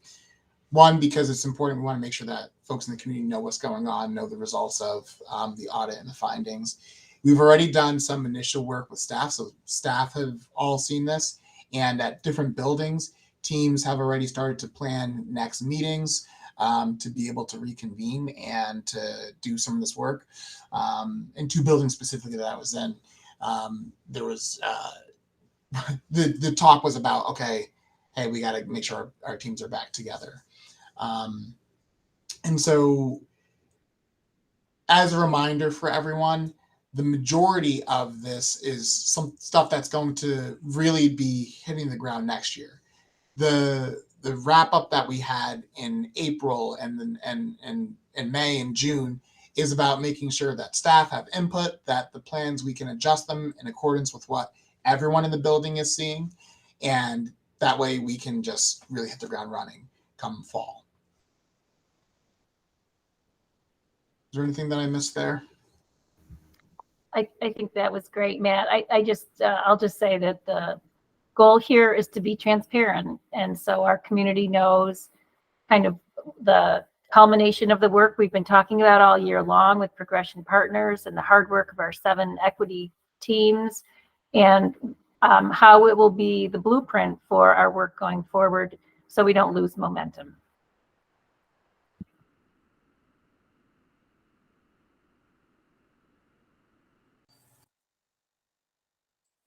One, because it's important, we want to make sure that folks in the community know what's going on, know the results of the audit and the findings. We've already done some initial work with staff, so staff have all seen this, and at different buildings, teams have already started to plan next meetings to be able to reconvene and to do some of this work. In 2 buildings specifically that I was in, there was the talk was about, okay, hey, we got to make sure our teams are back together. And so as a reminder for everyone, the majority of this is some stuff that's going to really be hitting the ground next year. The wrap up that we had in April and May and June is about making sure that staff have input, that the plans, we can adjust them in accordance with what everyone in the building is seeing. And that way we can just really hit the ground running come fall. Is there anything that I missed there? I think that was great, Matt. I'll just say that the goal here is to be transparent. And so our community knows kind of the culmination of the work we've been talking about all year long with Progression Partners and the hard work of our 7 equity teams, and how it will be the blueprint for our work going forward so we don't lose momentum.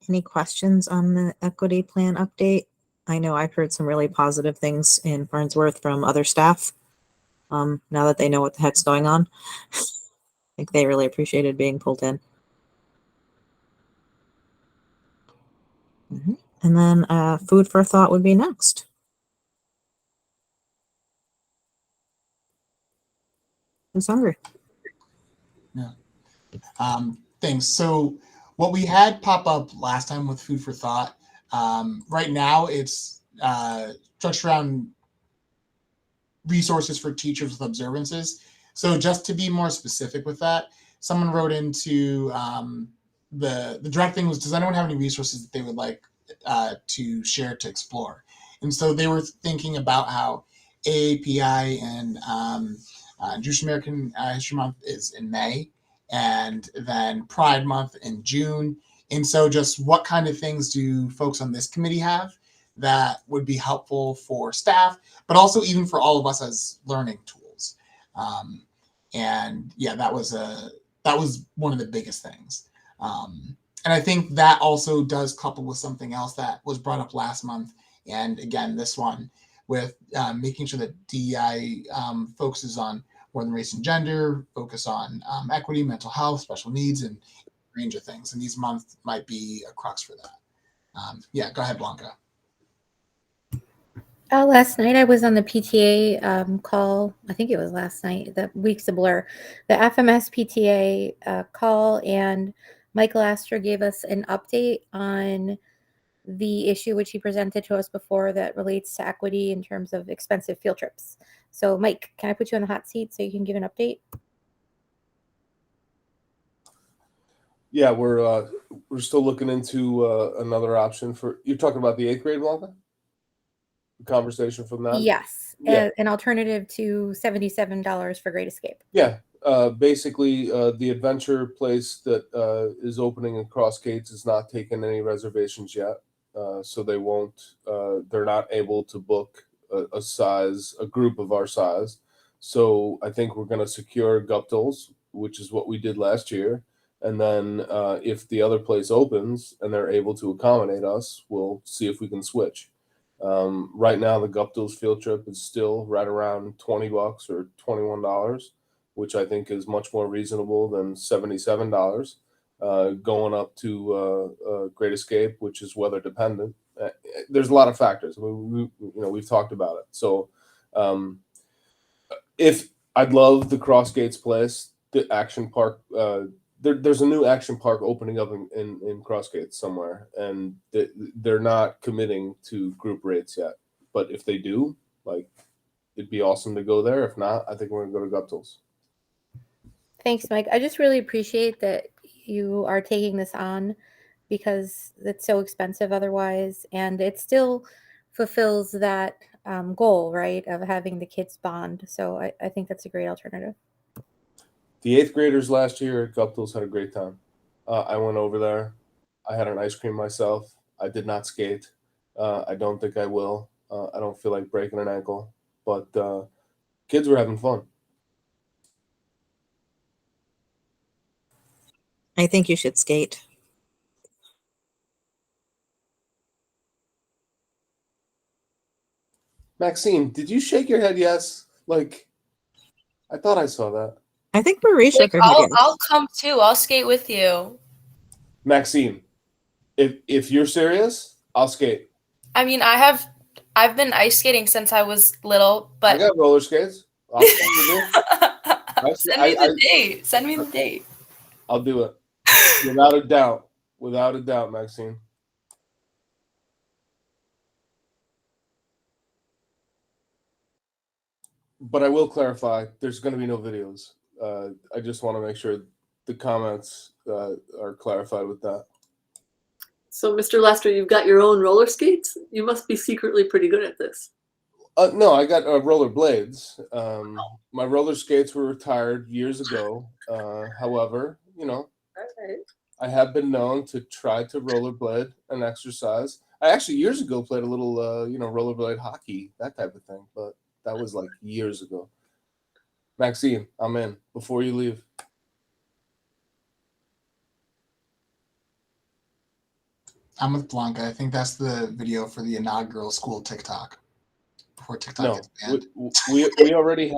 Any questions on the equity plan update? I know I've heard some really positive things in Farnsworth from other staff. Now that they know what the heck's going on, I think they really appreciated being pulled in. And then food for thought would be next. Who's hungry? Thanks. So what we had pop up last time with food for thought, right now it's structured around resources for teachers with observances. So just to be more specific with that, someone wrote into the direct thing was, does anyone have any resources that they would like to share to explore? And so they were thinking about how AAPI and Jewish American History Month is in May, and then Pride Month in June. And so just what kind of things do folks on this committee have that would be helpful for staff, but also even for all of us as learning tools? And yeah, that was one of the biggest things. And I think that also does couple with something else that was brought up last month, and again this one, with making sure that DEI focuses on more than race and gender, focus on equity, mental health, special needs, and a range of things. And these months might be a crux for that. Yeah, go ahead, Blanca. Last night I was on the PTA call. I think it was last night. The week's a blur. The FMS PTA call, and Michael Astor gave us an update on the issue which he presented to us before that relates to equity in terms of expensive field trips. So, Mike, can I put you on the hot seat so you can give an update? Yeah, we're still looking into another option for. You're talking about the 8th grade, Blanca? The conversation from that. Yes, Yeah. an alternative to $77 for Great Escape. Yeah, basically, the adventure place that is opening in Cross Gates is not taking any reservations yet, so they won't. They're not able to book a group of our size. So I think we're going to secure Guptill's, which is what we did last year, and then if the other place opens and they're able to accommodate us, we'll see if we can switch. Right now, the Guptill's field trip is still right around $20 or $21, which I think is much more reasonable than $77. Going up to Great Escape, which is weather dependent. There's a lot of factors. I mean, we've talked about it. So, if I'd love the Cross Gates place, the action park. There's a new action park opening up in Cross Gates somewhere, and they're not committing to group rates yet. But if they do, it'd be awesome to go there. If not, I think we're gonna go to Guptill's. Thanks, Mike. I just really appreciate that you are taking this on, because it's so expensive otherwise, and it still fulfills that goal, right, of having the kids bond. So I think that's a great alternative. The 8th graders last year at Guptill's had a great time. I went over there. I had an ice cream myself. I did not skate. I don't think I will. I don't feel like breaking an ankle, but kids were having fun. I think you should skate. Maxine, did you shake your head yes? I thought I saw that. I think Marie shook her head. Yes. I'll come too. I'll skate with you. Maxine, if you're serious, I'll skate. I mean, I've been ice skating since I was little, I but got roller skates. I'll send me the date. Send me the date. I'll do it. Without a doubt. Without a doubt, Maxine. But I will clarify, there's going to be no videos. I just want to make sure the comments are clarified with that. So, Mr. Lester, you've got your own roller skates? You must be secretly pretty good at this. No, I got roller blades. My roller skates were retired years ago. However, Okay. I have been known to try to rollerblade and exercise. I actually years ago played a little, rollerblade hockey, that type of thing, but that was like years ago. Maxine, I'm in before you leave. I'm with Blanca. I think that's the video for the inaugural school TikTok. Before TikTok gets banned. we already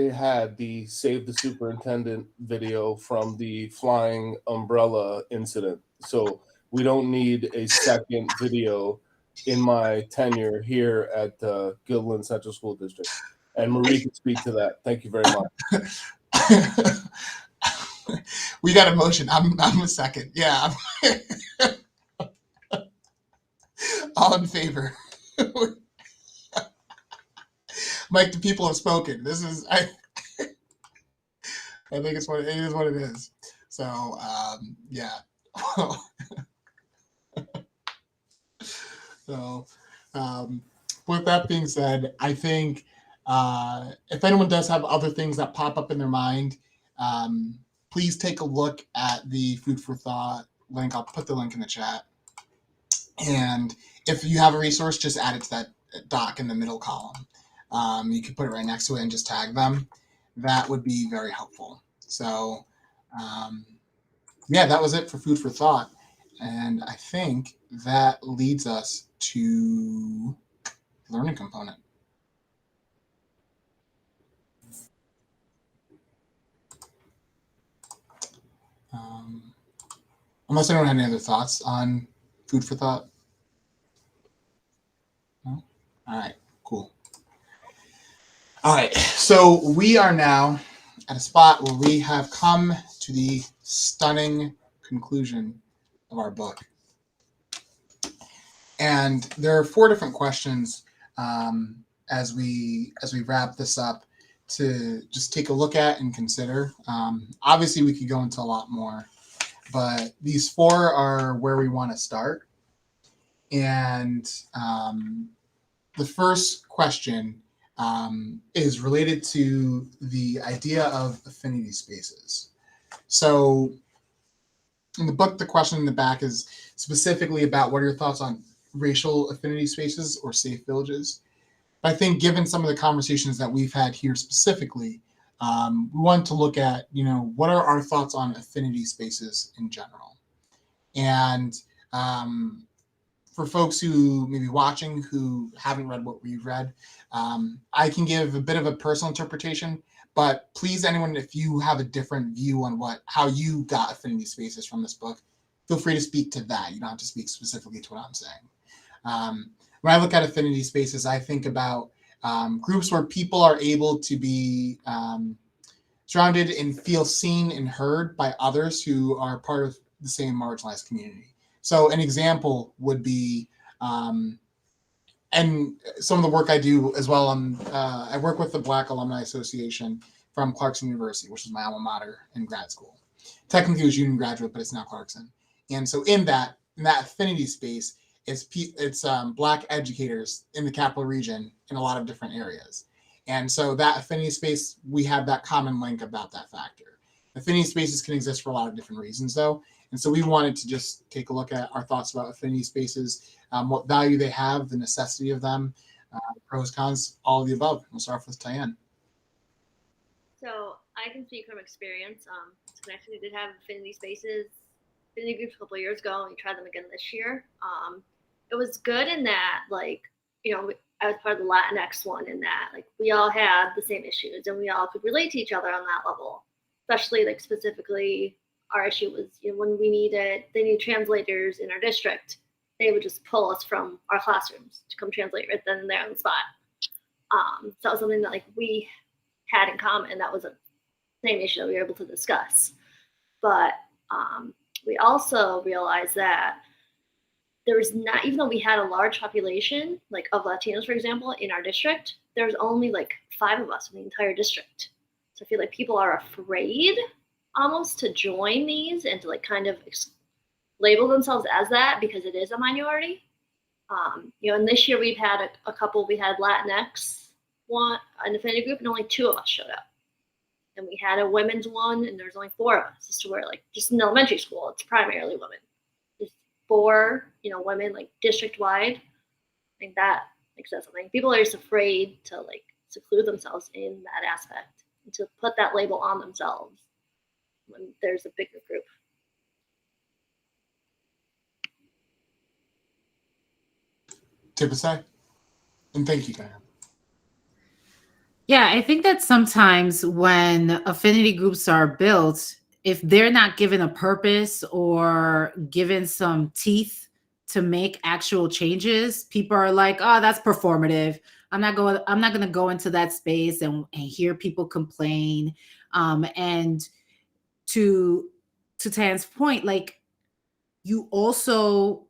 had the Save the Superintendent video from the flying umbrella incident. So we don't need a second video in my tenure here at Gilliland Central School District. And Marie can speak to that. Thank you very much. We got a motion. I'm a second. Yeah. All in favor. Mike, the people have spoken. This is I think it is what it is. So yeah. So with that being said, I think if anyone does have other things that pop up in their mind, please take a look at the Food for Thought link. I'll put the link in the chat. And if you have a resource, just add it to that doc in the middle column. You can put it right next to it and just tag them. That would be very helpful. So, yeah, that was it for Food for Thought. And I think that leads us to learning component. Unless anyone had any other thoughts on Food for Thought? No? All right, cool. All right, so we are now at a spot where we have come to the stunning conclusion of our book. And there are 4 different questions as we wrap this up to just take a look at and consider. Obviously, we could go into a lot more, but these 4 are where we want to start. And the first question is related to the idea of affinity spaces. So in the book, the question in the back is specifically about what are your thoughts on racial affinity spaces or safe villages. But I think given some of the conversations that we've had here specifically, we want to look at, what are our thoughts on affinity spaces in general? And for folks who may be watching who haven't read what we've read, I can give a bit of a personal interpretation, but please, anyone, if you have a different view on how you got affinity spaces from this book, feel free to speak to that. You don't have to speak specifically to what I'm saying. When I look at affinity spaces, I think about groups where people are able to be surrounded and feel seen and heard by others who are part of the same marginalized community. So an example would be, and some of the work I do as well, I work with the Black Alumni Association from Clarkson University, which is my alma mater in grad school. Technically it was Union Graduate, but it's now Clarkson. And so in that affinity space, it's Black educators in the capital region in a lot of different areas. And so that affinity space, we have that common link about that factor. Affinity spaces can exist for a lot of different reasons though. And so we wanted to just take a look at our thoughts about affinity spaces, what value they have, the necessity of them, pros, cons, all of the above. We'll start off with Tyann. So I can speak from experience. Actually, we did have affinity spaces, affinity groups a couple of years ago, and we tried them again this year. It was good in that, I was part of the Latinx one in that, we all had the same issues and we all could relate to each other on that level. Especially, specifically, our issue was, when they needed translators in our district, they would just pull us from our classrooms to come translate right then and there on the spot. So that was something that we had in common. That was a same issue that we were able to discuss. But we also realized that there was not, even though we had a large population, of Latinos, for example, in our district, there was only 5 of us in the entire district. So I feel like people are afraid almost to join these and to like kind of label themselves as that because it is a minority. And this year we've had a couple. We had Latinx one, an affinity group, and only 2 of us showed up. And we had a women's one, and there's only 4 of us. As to where, like, just in elementary school, it's primarily women. There's 4, women, like, district-wide. I think that says something. People are just afraid to, like, seclude themselves in that aspect and to put that label on themselves when there's a bigger group. Tibisay? And thank you, Diane. Yeah, I think that sometimes when affinity groups are built, if they're not given a purpose or given some teeth to make actual changes, people are like, "Oh, that's performative. I'm not going to go into that space and hear people complain." And to Tan's point, like, you also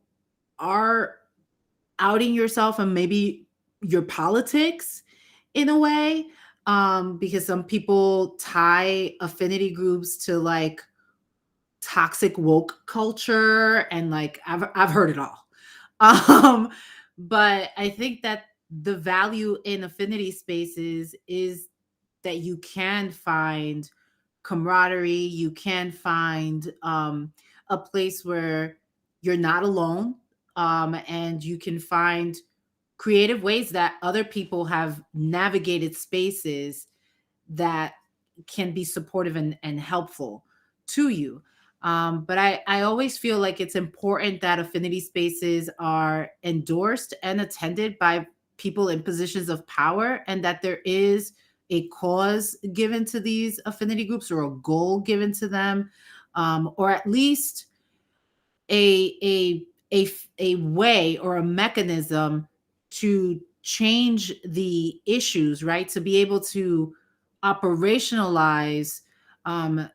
are outing yourself and maybe your politics in a way, because some people tie affinity groups to like toxic woke culture, and like I've heard it all. But I think that the value in affinity spaces is that you can find camaraderie, you can find a place where you're not alone, and you can find creative ways that other people have navigated spaces that can be supportive and helpful to you. But I always feel like it's important that affinity spaces are endorsed and attended by people in positions of power, and that there is a cause given to these affinity groups or a goal given to them, or at least a way or a mechanism to change the issues, right? To be able to operationalize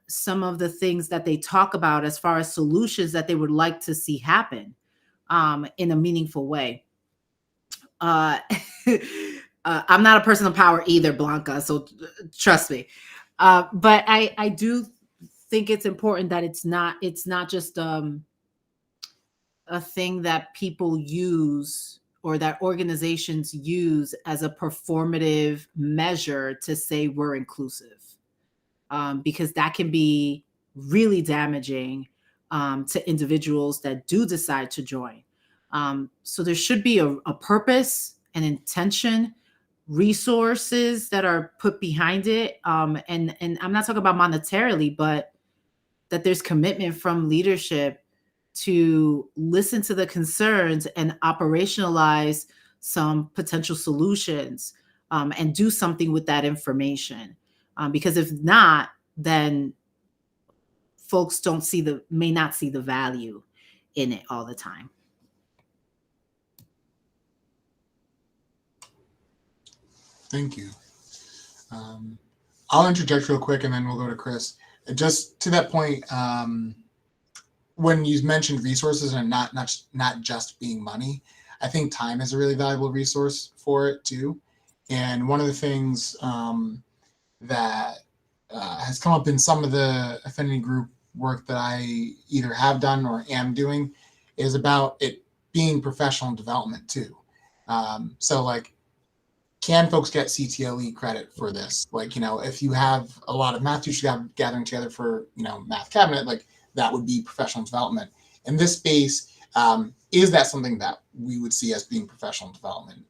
some of the things that they talk about as far as solutions that they would like to see happen in a meaningful way. I'm not a person of power either, Blanca, so trust me. But I do think it's important that it's not just a thing that people use or that organizations use as a performative measure to say we're inclusive, because that can be really damaging to individuals that do decide to join. So there should be a purpose, an intention, resources that are put behind it. And I'm not talking about monetarily, but that there's commitment from leadership to listen to the concerns and operationalize some potential solutions, and do something with that information. Because if not, then folks may not see the value in it all the time. Thank you. I'll interject real quick and then we'll go to Chris. Just to that point, when you mentioned resources and not just being money, I think time is a really valuable resource for it too. And one of the things that has come up in some of the affinity group work that I either have done or am doing is about it being professional development too. So like, can folks get CTLE credit for this? Like, if you have a lot of math teachers gathering together for, math cabinet, like that would be professional development. In this space, is that something that we would see as being professional development?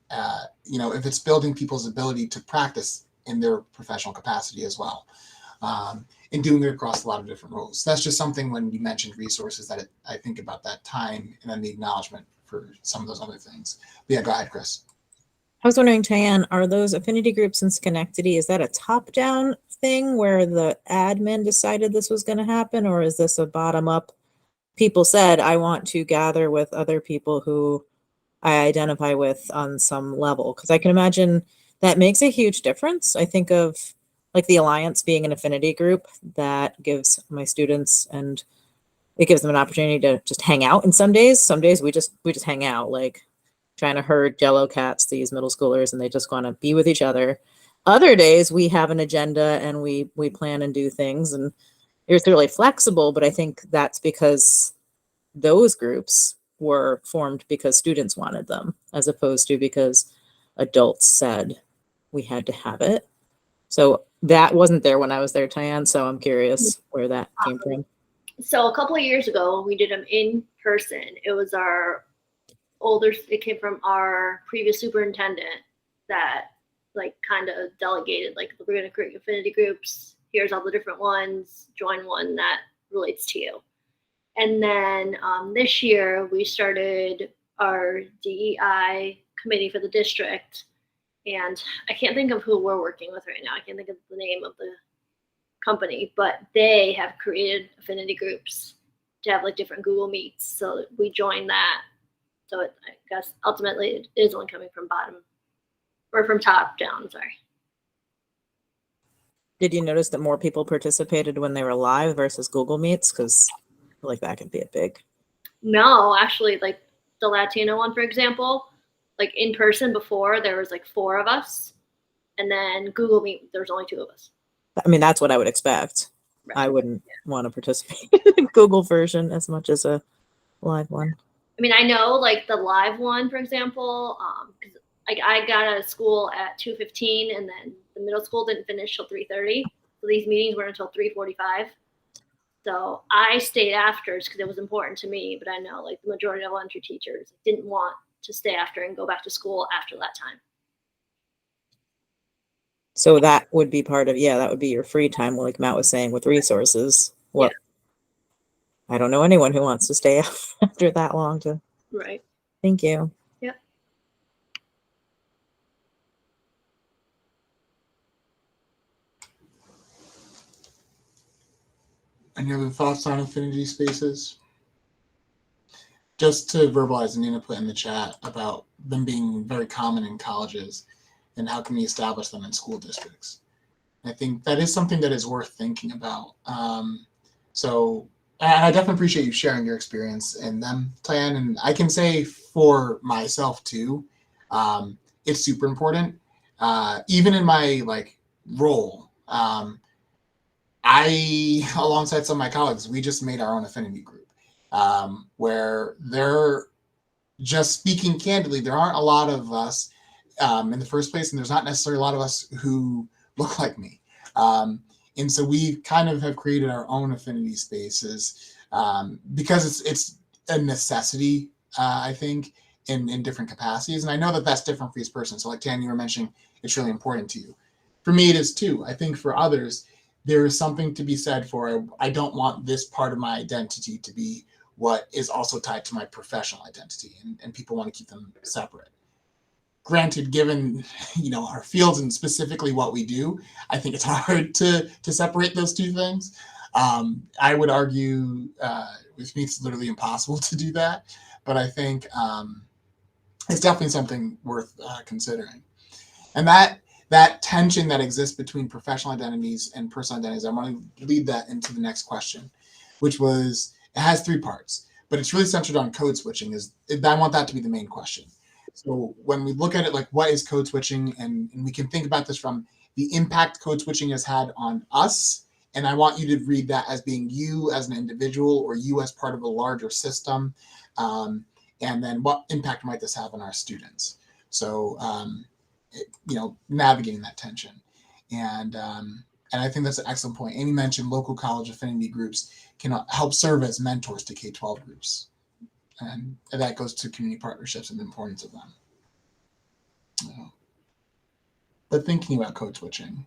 If it's building people's ability to practice in their professional capacity as well, and doing it across a lot of different roles. That's just something when you mentioned resources that I think about that time and then the acknowledgement for some of those other things. But yeah, go ahead, Chris. I was wondering, Tyann, are those affinity groups in Schenectady, is that a top-down thing where the admin decided this was going to happen, or is this a bottom-up? People said, I want to gather with other people who I identify with on some level, because I can imagine that makes a huge difference. I think of like the Alliance being an affinity group that gives my students, and it gives them an opportunity to just hang out. And some days we just hang out, like trying to herd yellow cats, these middle schoolers, and they just want to be with each other. Other days we have an agenda and we plan and do things. And it was really flexible, but I think that's because those groups were formed because students wanted them, as opposed to because adults said we had to have it. So that wasn't there when I was there, Tyann. So I'm curious where that came from. So a couple of years ago, we did them in person. It was it came from our previous superintendent that like kind of delegated, like, we're going to create affinity groups. Here's all the different ones. Join one that relates to you. And then this year we started our DEI committee for the district. And I can't think of who we're working with right now. I can't think of the name of the company, but they have created affinity groups to have like different Google Meets. So I joined that. So I guess ultimately it is only coming from bottom or from top down, sorry. Did you notice that more people participated when they were live versus Google Meets? Because I feel like that could be a big. No, actually, like the Latino one, for example, like in person before there was like 4 of us, and then Google Meet, there's only 2 of us. I mean, that's what I would expect. Right. I wouldn't want to participate in the Google version as much as a live one. I mean, I know like the live one, for example, because like I got out of school at 2:15, and then the middle school didn't finish till 3:30. So these meetings weren't until 3:45. So I stayed after because it was important to me. But I know like the majority of elementary teachers didn't want to stay after and go back to school after that time. So that would be part of, that would be your free time, like Matt was saying, with resources. Well, I don't know anyone who wants to stay after that long to. Right. Thank you. Yep. Any other thoughts on affinity spaces? Just to verbalize, Nina put in the chat about them being very common in colleges and how can we establish them in school districts. I think that is something that is worth thinking about. So I definitely appreciate you sharing your experience in them, Tyann. And I can say for myself too, it's super important. Even in my like role, I, alongside some of my colleagues, we just made our own affinity group where they're just speaking candidly. There aren't a lot of us in the first place, and there's not necessarily a lot of us who look like me. And so we kind of have created our own affinity spaces because it's a necessity, I think, in different capacities. And I know that that's different for each person. So like Tyann, you were mentioning, it's really important to you. For me, it is too. I think for others, there is something to be said for, I don't want this part of my identity to be what is also tied to my professional identity, and people want to keep them separate. Granted, given our fields and specifically what we do, I think it's hard to separate those two things. I would argue with me it's literally impossible to do that, but I think it's definitely something worth considering. And that tension that exists between professional identities and personal identities, I want to lead that into the next question, which was, it has 3 parts, but it's really centered on code switching. I want that to be the main question. So when we look at it, like, what is code switching? And we can think about this from the impact code switching has had on us. And I want you to read that as being you as an individual or you as part of a larger system. And then what impact might this have on our students? So, navigating that tension. And I think that's an excellent point. Amy mentioned local college affinity groups can help serve as mentors to K-12 groups. And that goes to community partnerships and the importance of them. But thinking about code switching,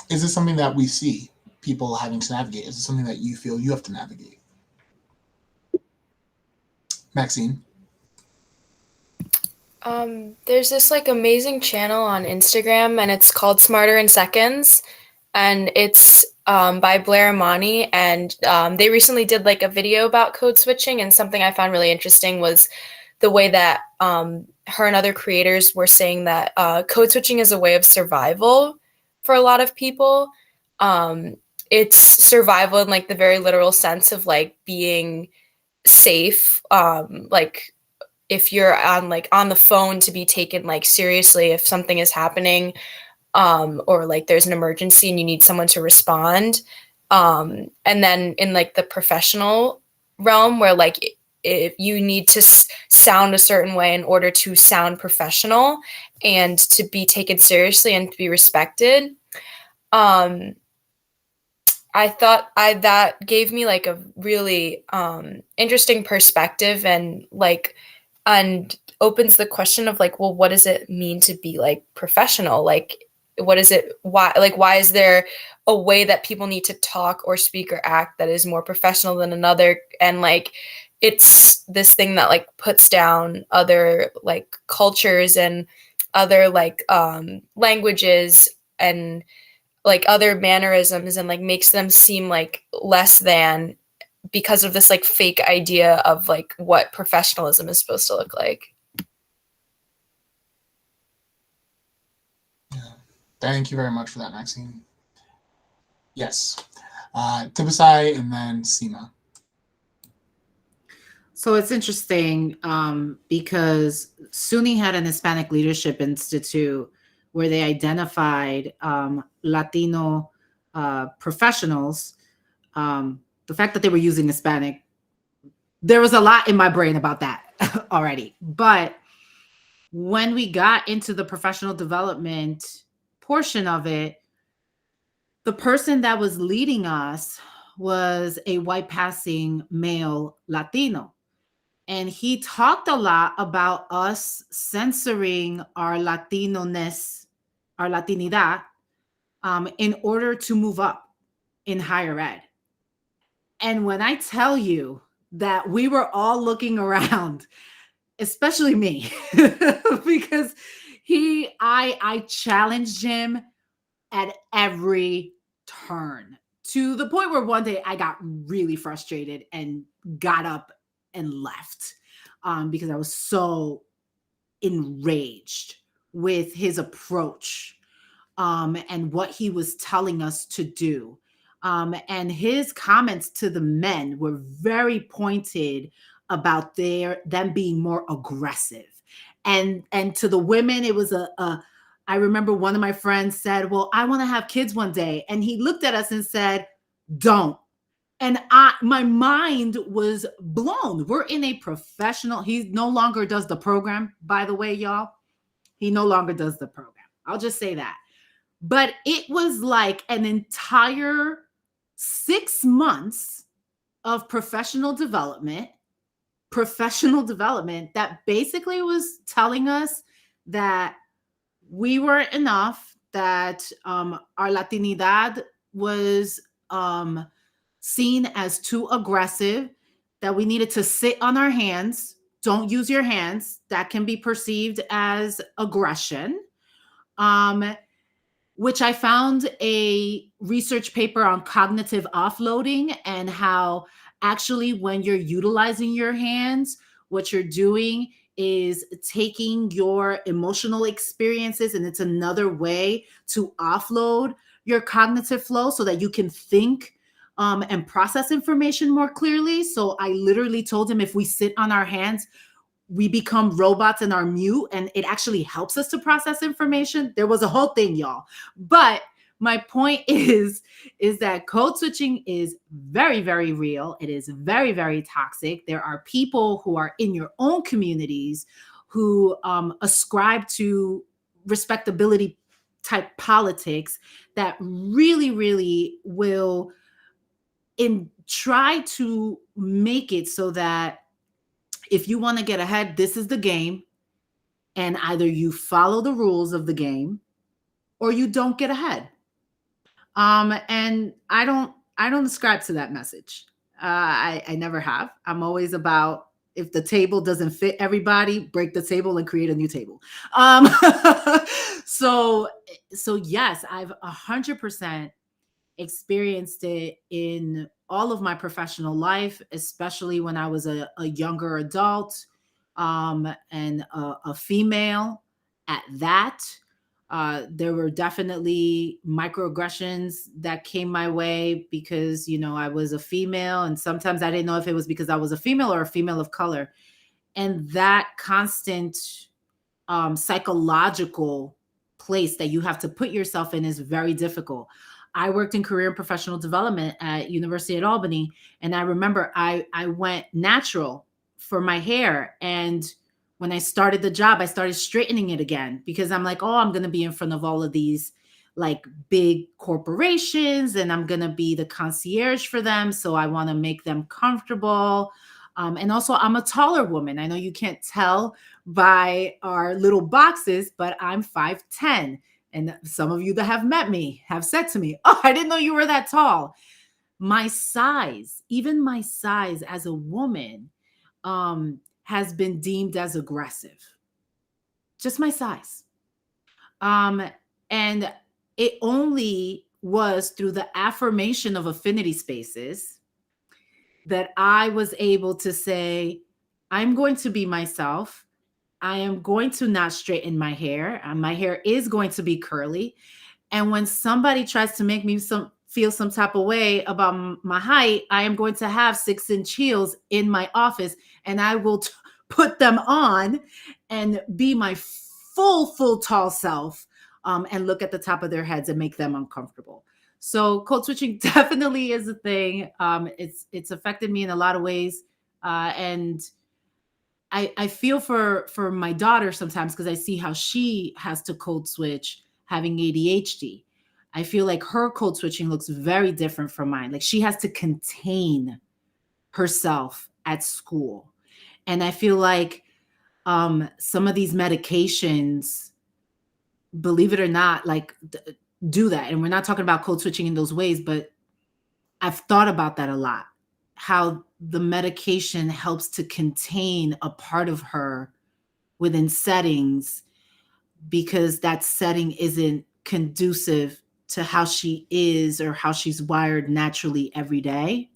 is this something that we see people having to navigate? Is it something that you feel you have to navigate? Maxine? There's this like amazing channel on Instagram, and it's called Smarter in Seconds, and it's by Blair Amani, and they recently did like a video about code switching, and something I found really interesting was the way that her and other creators were saying that code switching is a way of survival for a lot of people. It's survival in like the very literal sense of like being safe, like if you're on the phone to be taken like seriously if something is happening, or like there's an emergency and you need someone to respond. And then in like the professional realm where like if you need to sound a certain way in order to sound professional and to be taken seriously and to be respected. I thought that gave me like a really interesting perspective and opens the question of like, well, what does it mean to be like professional? Like, what is it? Why is there a way that people need to talk or speak or act that is more professional than another? And like, it's this thing that like puts down other like cultures and other like languages and like other mannerisms and like makes them seem like less than because of this like fake idea of like what professionalism is supposed to look like. Yeah. Thank you very much for that, Maxine. Yes. Tibisai and then Seema. So it's interesting because SUNY had an Hispanic Leadership Institute where they identified Latino professionals. The fact that they were using Hispanic, there was a lot in my brain about that already. But when we got into the professional development portion of it, the person that was leading us was a white passing male Latino. And he talked a lot about us censoring our Latino-ness, our Latinidad, in order to move up in higher ed. And when I tell you that we were all looking around, especially me, because I challenged him at every turn to the point where one day I got really frustrated and got up and left because I was so enraged with his approach and what he was telling us to do. And his comments to the men were very pointed about them being more aggressive. And to the women, it was I remember one of my friends said, well, I want to have kids one day. And he looked at us and said, don't. And my mind was blown. We're in a professional. He no longer does the program, by the way, y'all. He no longer does the program. I'll just say that. But it was like an entire 6 months of professional development that basically was telling us that we weren't enough, that our Latinidad was seen as too aggressive, that we needed to sit on our hands. Don't use your hands. That can be perceived as aggression. Which I found a research paper on cognitive offloading and how actually when you're utilizing your hands, what you're doing is taking your emotional experiences, and it's another way to offload your cognitive flow so that you can think and process information more clearly. So I literally told him if we sit on our hands, we become robots and are mute, and it actually helps us to process information. There was a whole thing, y'all. But my point is that code switching is very, very real. It is very, very toxic. There are people who are in your own communities who ascribe to respectability type politics that really, really will try to make it so that if you want to get ahead, this is the game. And either you follow the rules of the game or you don't get ahead. And I don't ascribe to that message. I never have. I'm always about, if the table doesn't fit everybody, break the table and create a new table. So yes, I've 100% experienced it in all of my professional life, especially when I was a younger adult and a female at that. There were definitely microaggressions that came my way because, I was a female, and sometimes I didn't know if it was because I was a female or a female of color. And that constant psychological place that you have to put yourself in is very difficult. I worked in career and professional development at University at Albany, and I remember I went natural for my hair, and when I started the job, I started straightening it again because I'm like, oh, I'm going to be in front of all of these like big corporations and I'm going to be the concierge for them. So I want to make them comfortable. And also, I'm a taller woman. I know you can't tell by our little boxes, but I'm 5'10". And some of you that have met me have said to me, oh, I didn't know you were that tall. My size, even my size as a woman, has been deemed as aggressive. Just my size. And it only was through the affirmation of affinity spaces that I was able to say, I'm going to be myself. I am going to not straighten my hair. My hair is going to be curly. And when somebody tries to make me feel some type of way about my height, I am going to have 6-inch heels in my office, and I will put them on and be my full tall self, and look at the top of their heads and make them uncomfortable. So code switching definitely is a thing. It's affected me in a lot of ways, and I feel for my daughter sometimes because I see how she has to code switch having ADHD. I feel like her code switching looks very different from mine. Like she has to contain herself at school. And I feel like some of these medications, believe it or not, like do that. And we're not talking about code switching in those ways, but I've thought about that a lot. How the medication helps to contain a part of her within settings because that setting isn't conducive to how she is or how she's wired naturally every day.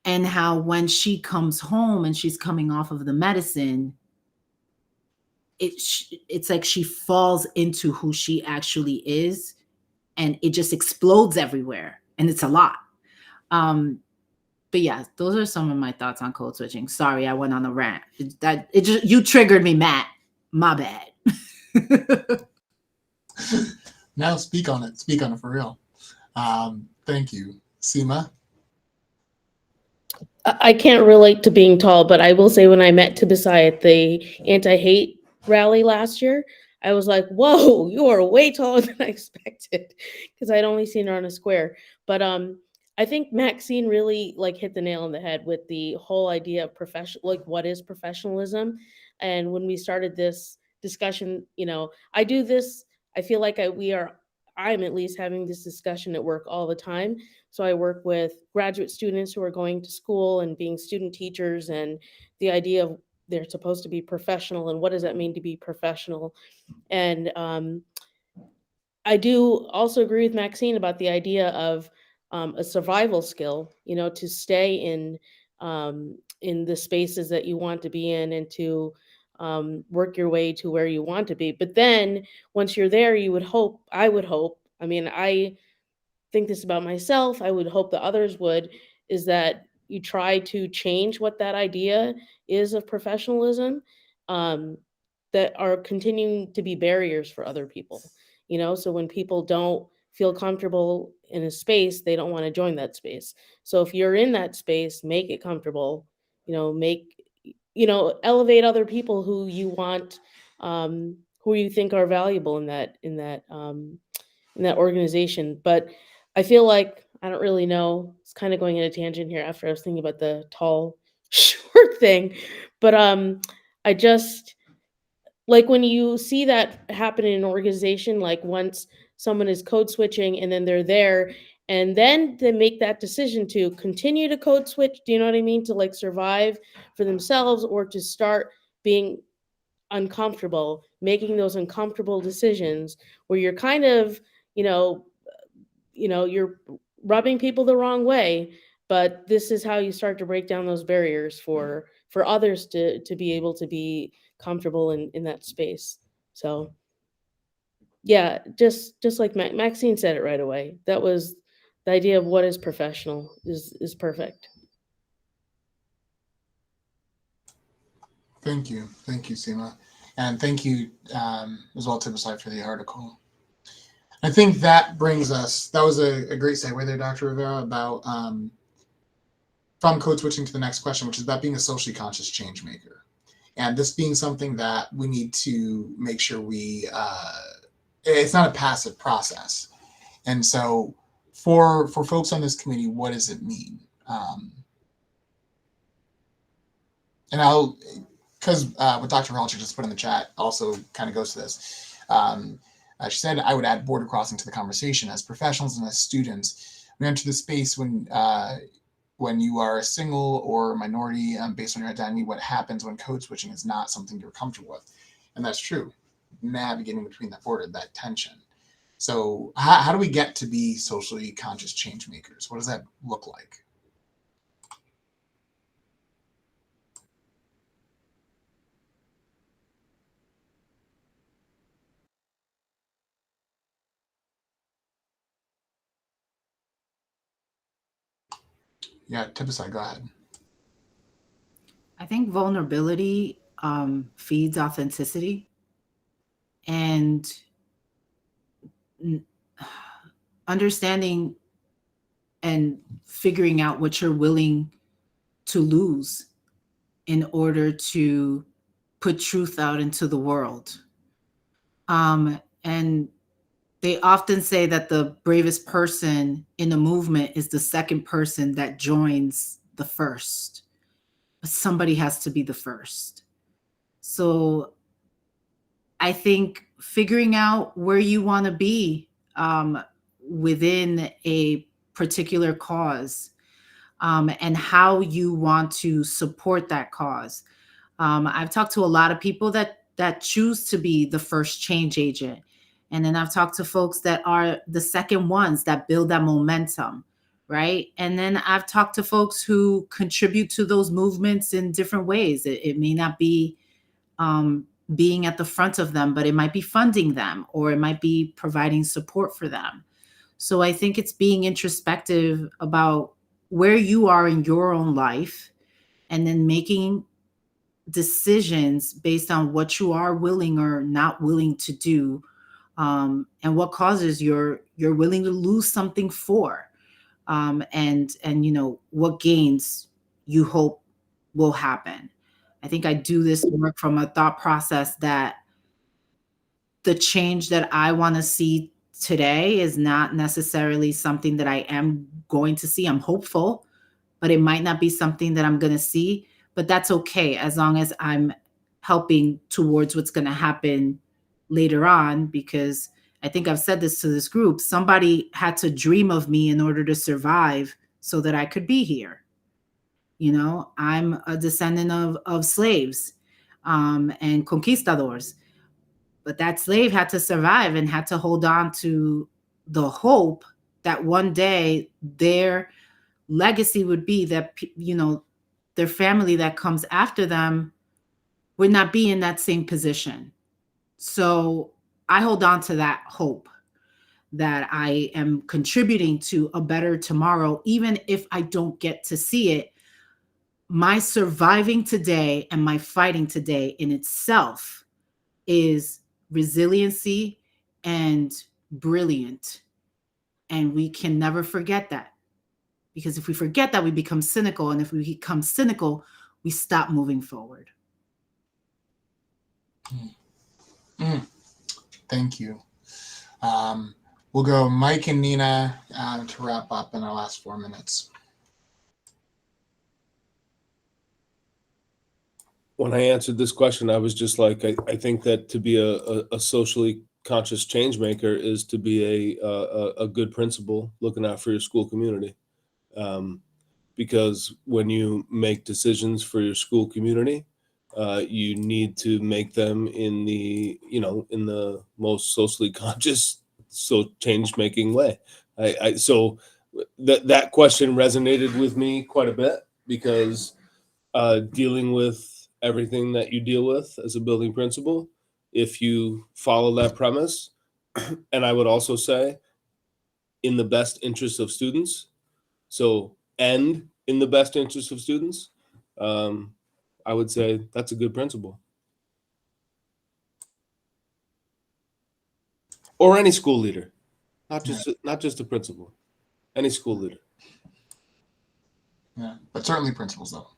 And how when she comes home and she's coming off of the medicine, it's like she falls into who she actually is and it just explodes everywhere. And it's a lot. But yeah, those are some of my thoughts on code switching. Sorry, I went on a rant. You triggered me, Matt. My bad. Now speak on it. Speak on it for real. Thank you. Seema? I can't relate to being tall, but I will say when I met Tibisai at the anti-hate rally last year, I was like, whoa, you are way taller than I expected because I'd only seen her on a square. But I think Maxine really like hit the nail on the head with the whole idea of like what is professionalism. And when we started this discussion, I do this, I feel like I'm at least having this discussion at work all the time. So I work with graduate students who are going to school and being student teachers, and the idea of they're supposed to be professional and what does that mean to be professional. And I do also agree with Maxine about the idea of a survival skill, to stay in the spaces that you want to be in and to work your way to where you want to be. But then once you're there, I would hope, I think this about myself, I would hope that others would, is that you try to change what that idea is of professionalism, that are continuing to be barriers for other people. So when people don't feel comfortable in a space, they don't want to join that space. So if you're in that space, make it comfortable, elevate other people who you want, who you think are valuable in that organization. But I feel like, I don't really know, it's kind of going in a tangent here after I was thinking about the tall, short thing. But I just, like when you see that happen in an organization, like once someone is code switching and then they're there and then they make that decision to continue to code switch, do you know what I mean? To like survive for themselves or to start being uncomfortable, making those uncomfortable decisions where you're kind of, you're rubbing people the wrong way, but this is how you start to break down those barriers for others to be able to be comfortable in that space. So yeah, just like Maxine said it right away. That was the idea of what is professional is perfect. Thank you, Seema. And thank you as well, Tibisai, for the article. I think that brings us, that was a great segue there, Dr. Rivera, about from code switching to the next question, which is about being a socially conscious change maker. And this being something that we need to make sure we, it's not a passive process. And so for folks on this committee, what does it mean? And I'll, because what Dr. Halcher just put in the chat also kind of goes to this. She said, I would add border crossing to the conversation. As professionals and as students, we enter the space when you are a single or minority based on your identity, what happens when code switching is not something you're comfortable with. And that's true. Navigating between that border, that tension. So how do we get to be socially conscious change makers? What does that look like? Yeah, Tibisai, go ahead. I think vulnerability feeds authenticity, and understanding and figuring out what you're willing to lose in order to put truth out into the world. And they often say that the bravest person in a movement is the second person that joins the first. But somebody has to be the first. So I think figuring out where you want to be within a particular cause and how you want to support that cause. I've talked to a lot of people that choose to be the first change agent. And then I've talked to folks that are the second ones that build that momentum, right? And then I've talked to folks who contribute to those movements in different ways. It may not be being at the front of them, but it might be funding them, or it might be providing support for them. So I think it's being introspective about where you are in your own life, and then making decisions based on what you are willing or not willing to do, and what causes you're willing to lose something for, and you know what gains you hope will happen. I think I do this work from a thought process that the change that I want to see today is not necessarily something that I am going to see. I'm hopeful, but it might not be something that I'm going to see. But that's okay, as long as I'm helping towards what's going to happen later on. Because I think I've said this to this group, somebody had to dream of me in order to survive so that I could be here. You know, I'm a descendant of slaves and conquistadors. But that slave had to survive and had to hold on to the hope that one day their legacy would be that, you know, their family that comes after them would not be in that same position. So I hold on to that hope that I am contributing to a better tomorrow, even if I don't get to see it. My surviving today and my fighting today in itself is resiliency and brilliant. And we can never forget that. Because if we forget that, we become cynical. And if we become cynical, we stop moving forward. Thank you. We'll go Mike and Nina to wrap up in our last 4 minutes. When I answered this question, I was just like, I think that to be a socially conscious change maker is to be a good principal looking out for your school community. Because when you make decisions for your school community, you need to make them in the most socially conscious, change making way. So that question resonated with me quite a bit, because dealing with everything that you deal with as a building principal, if you follow that premise, and I would also say in the best interest of students, and in the best interest of students, I would say that's a good principle. Or any school leader, not just the principal, any school leader. Yeah, but certainly principals though.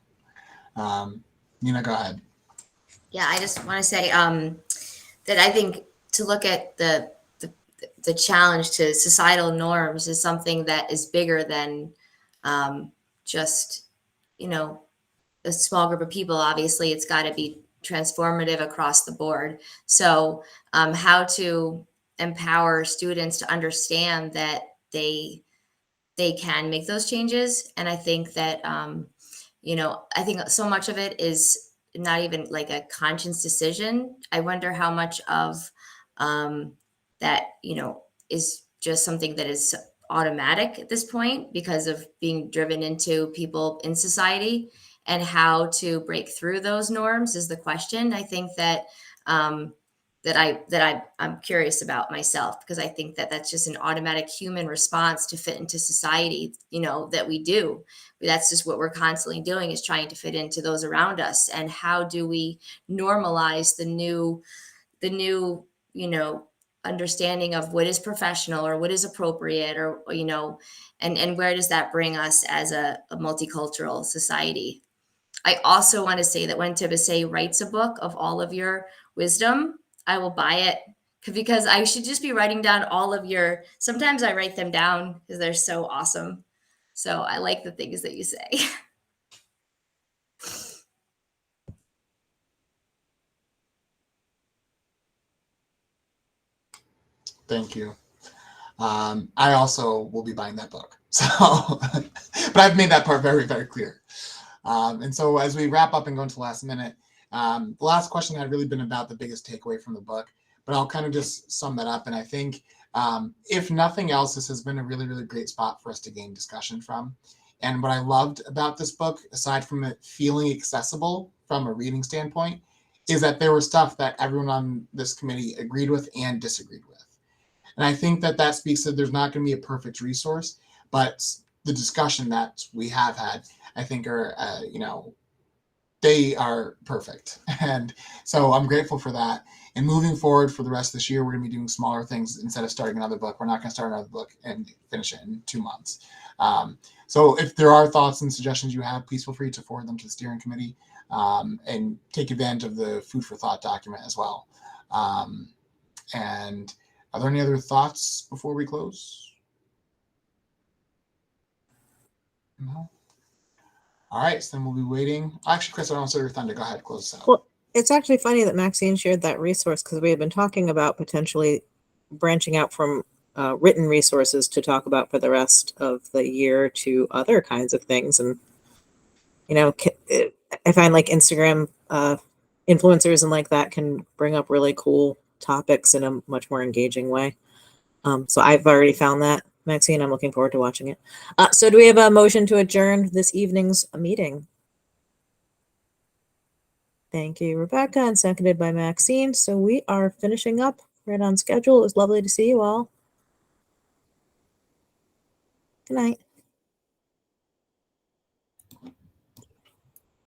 Nina, go ahead. Yeah, I just want to say that I think to look at the challenge to societal norms is something that is bigger than just, you know, a small group of people. Obviously, it's got to be transformative across the board. So how to empower students to understand that they can make those changes. And I think that, you know, I think so much of it is not even like a conscious decision. I wonder how much of that, you know, is just something that is automatic at this point because of being driven into people in society, and how to break through those norms is the question. I think that I'm curious about myself, because I think that that's just an automatic human response to fit into society, you know, that we do. That's just what we're constantly doing, is trying to fit into those around us. And how do we normalize the new, you know, understanding of what is professional or what is appropriate, or you know, and where does that bring us as a multicultural society? I also want to say that when Tibisay writes a book of all of your wisdom, I will buy it, because I should just be writing down all of your, sometimes I write them down because they're so awesome. So I like the things that you say. Thank you. I also will be buying that book. So, but I've made that part very, very clear. And so as we wrap up and go into the last minute, the last question had really been about the biggest takeaway from the book, but I'll kind of just sum that up. And I think if nothing else, this has been a really, really great spot for us to gain discussion from. And what I loved about this book, aside from it feeling accessible from a reading standpoint, is that there was stuff that everyone on this committee agreed with and disagreed with. And I think that that speaks to there's not going to be a perfect resource, but the discussion that we have had, I think are, you know, they are perfect. And so I'm grateful for that. And moving forward for the rest of this year, we're going to be doing smaller things instead of starting another book. We're not going to start another book and finish it in 2 months. So if there are thoughts and suggestions you have, please feel free to forward them to the steering committee and take advantage of the food for thought document as well. And are there any other thoughts before we close? No. All right, so then we'll be waiting. Actually, Chris, I don't want to steal your thunder. Go ahead, close this out. Well, it's actually funny that Maxine shared that resource, because we have been talking about potentially branching out from written resources to talk about for the rest of the year to other kinds of things. And, you know, I find like Instagram influencers and like that can bring up really cool topics in a much more engaging way. So I've already found that, Maxine. I'm looking forward to watching it. So do we have a motion to adjourn this evening's meeting? Thank you, Rebecca, and seconded by Maxine. So we are finishing up right on schedule. It was lovely to see you all. Good night.